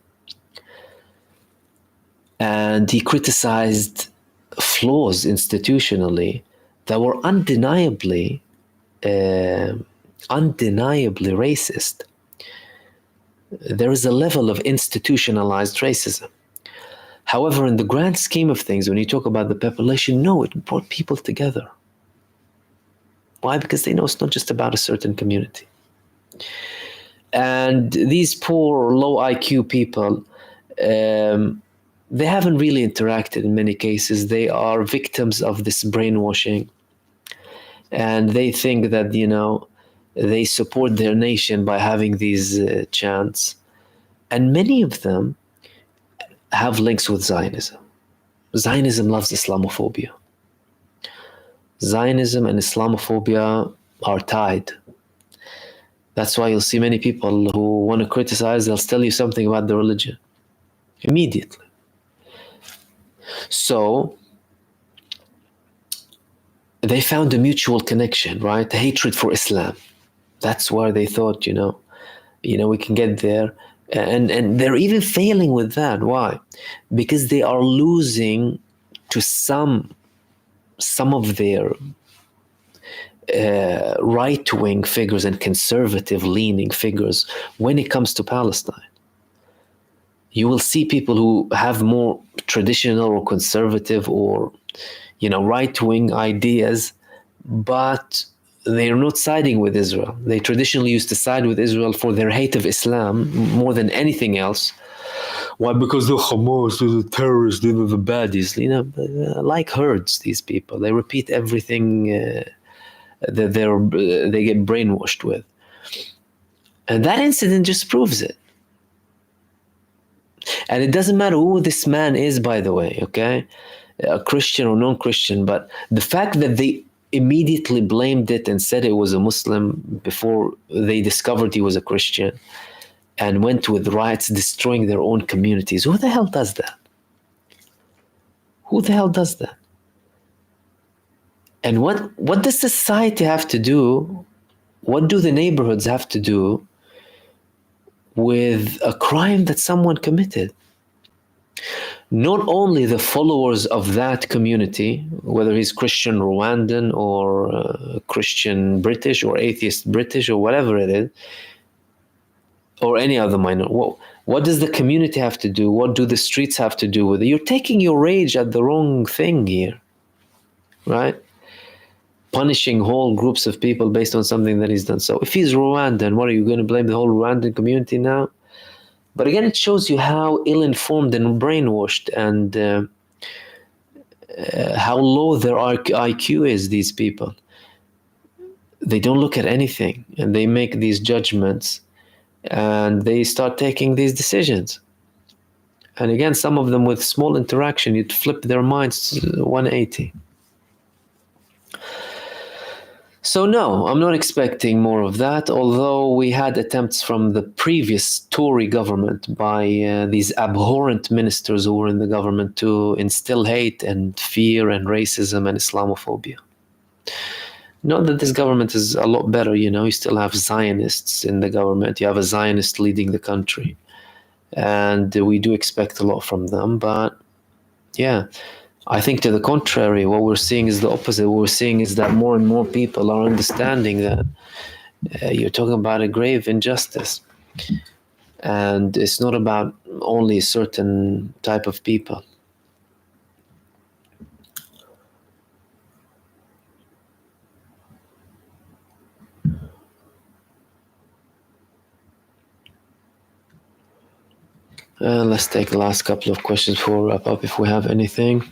[SPEAKER 1] And he criticized flaws institutionally that were undeniably racist. There is a level of institutionalized racism. However, in the grand scheme of things, when you talk about the population, no, it brought people together. Why? Because they know it's not just about a certain community. And these poor, low IQ people, they haven't really interacted in many cases. They are victims of this brainwashing. And they think that, they support their nation by having these chants. And many of them have links with Zionism. Zionism loves Islamophobia. Zionism and Islamophobia are tied. That's why you'll see many people who want to criticize, they'll tell you something about the religion immediately. So they found a mutual connection, right? The hatred for Islam. That's where they thought, we can get there. And they're even failing with that. Why? Because they are losing to some of their right-wing figures and conservative-leaning figures when it comes to Palestine. You will see people who have more traditional or conservative or, right-wing ideas, but they're not siding with Israel. They traditionally used to side with Israel for their hate of Islam more than anything else. Why? Because the Hamas, the terrorists, they're the baddies. Like herds, these people. They repeat everything that they get brainwashed with. And that incident just proves it. And it doesn't matter who this man is, by the way, okay? A Christian or non-Christian, but the fact that they immediately blamed it and said it was a Muslim before they discovered he was a Christian and went with riots destroying their own communities. Who the hell does that? Who the hell does that? And what does society have to do? What do the neighborhoods have to do with a crime that someone committed? not only the followers of that community, whether he's Christian Rwandan or Christian British or atheist British or whatever it is, or any other minority. What does the community have to do? What do the streets have to do with it? You're taking your rage at the wrong thing here, right? Punishing whole groups of people based on something that he's done. So if he's Rwandan, what are you going to blame the whole Rwandan community now? But again, it shows you how ill-informed and brainwashed and how low their IQ is, these people. They don't look at anything and they make these judgments and they start taking these decisions. And again, some of them with small interaction, you'd flip their minds 180. So no, I'm not expecting more of that, although we had attempts from the previous Tory government by these abhorrent ministers who were in the government to instill hate and fear and racism and Islamophobia. Not that this government is a lot better, you still have Zionists in the government. You have a Zionist leading the country. And we do expect a lot from them. But yeah, I think to the contrary, what we're seeing is the opposite. What we're seeing is that more and more people are understanding that you're talking about a grave injustice. And it's not about only a certain type of people. Let's take the last couple of questions before we wrap up, if we have anything.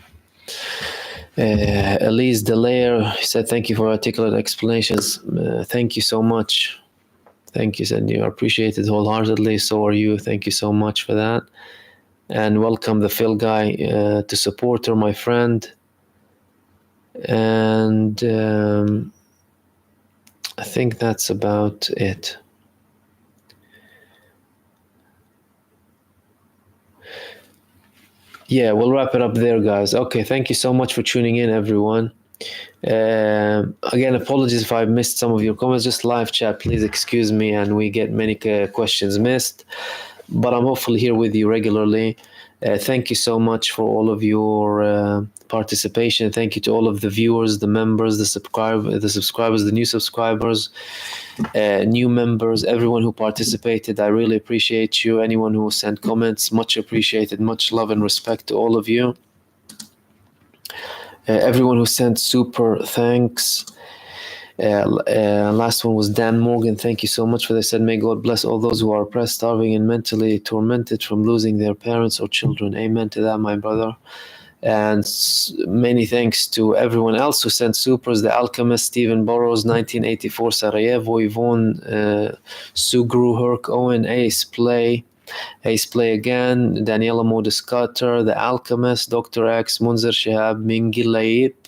[SPEAKER 1] Elise Delaire said, thank you for articulate explanations. Thank you so much. Thank you, said you are appreciated wholeheartedly. So are you. Thank you so much for that. And welcome the Phil guy to support her, my friend. And I think that's about it. Yeah, we'll wrap it up there, guys. Okay, thank you so much for tuning in, everyone. Again, apologies if I missed some of your comments. Just live chat, please excuse me, and we get many questions missed. But I'm hopefully here with you regularly. Thank you so much for all of your participation. Thank you to all of the viewers, the members, the subscribers, the new subscribers, new members, everyone who participated. I really appreciate you. Anyone who sent comments, much appreciated. Much love and respect to all of you. Everyone who sent super thanks. Last one was Dan Morgan. Thank you so much for this. Said, may God bless all those who are oppressed, starving, and mentally tormented from losing their parents or children. Amen to that, my brother. And many thanks to everyone else who sent supers. The Alchemist, Stephen Burrows, 1984, Sarajevo, Yvonne, Sugru, Herc, Owen, Ace Play again, Daniela Modus Cutter, The Alchemist, Dr. X, Munzer Shihab, Mingi Laip,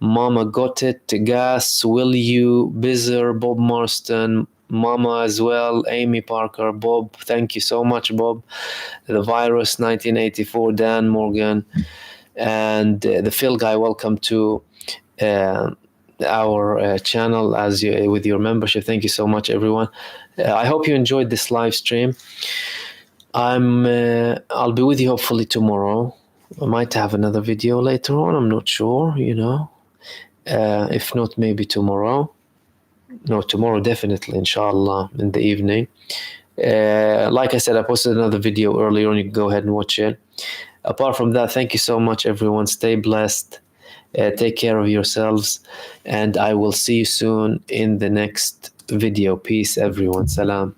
[SPEAKER 1] Mama Got It, Gas, Will You, Bizzer, Bob Marston, Mama as well, Amy Parker, Bob, thank you so much, Bob. The Virus, 1984, Dan Morgan, and the Phil guy. Welcome to our channel with your membership. Thank you so much, everyone. I hope you enjoyed this live stream. I'll be with you hopefully tomorrow. I might have another video later on. I'm not sure, if not, maybe tomorrow. No, tomorrow definitely, inshallah, in the evening. Like I said, I posted another video earlier on. You can go ahead and watch it. Apart from that, thank you so much, everyone. Stay blessed. Take care of yourselves. And I will see you soon in the next video. Peace, everyone. Salam.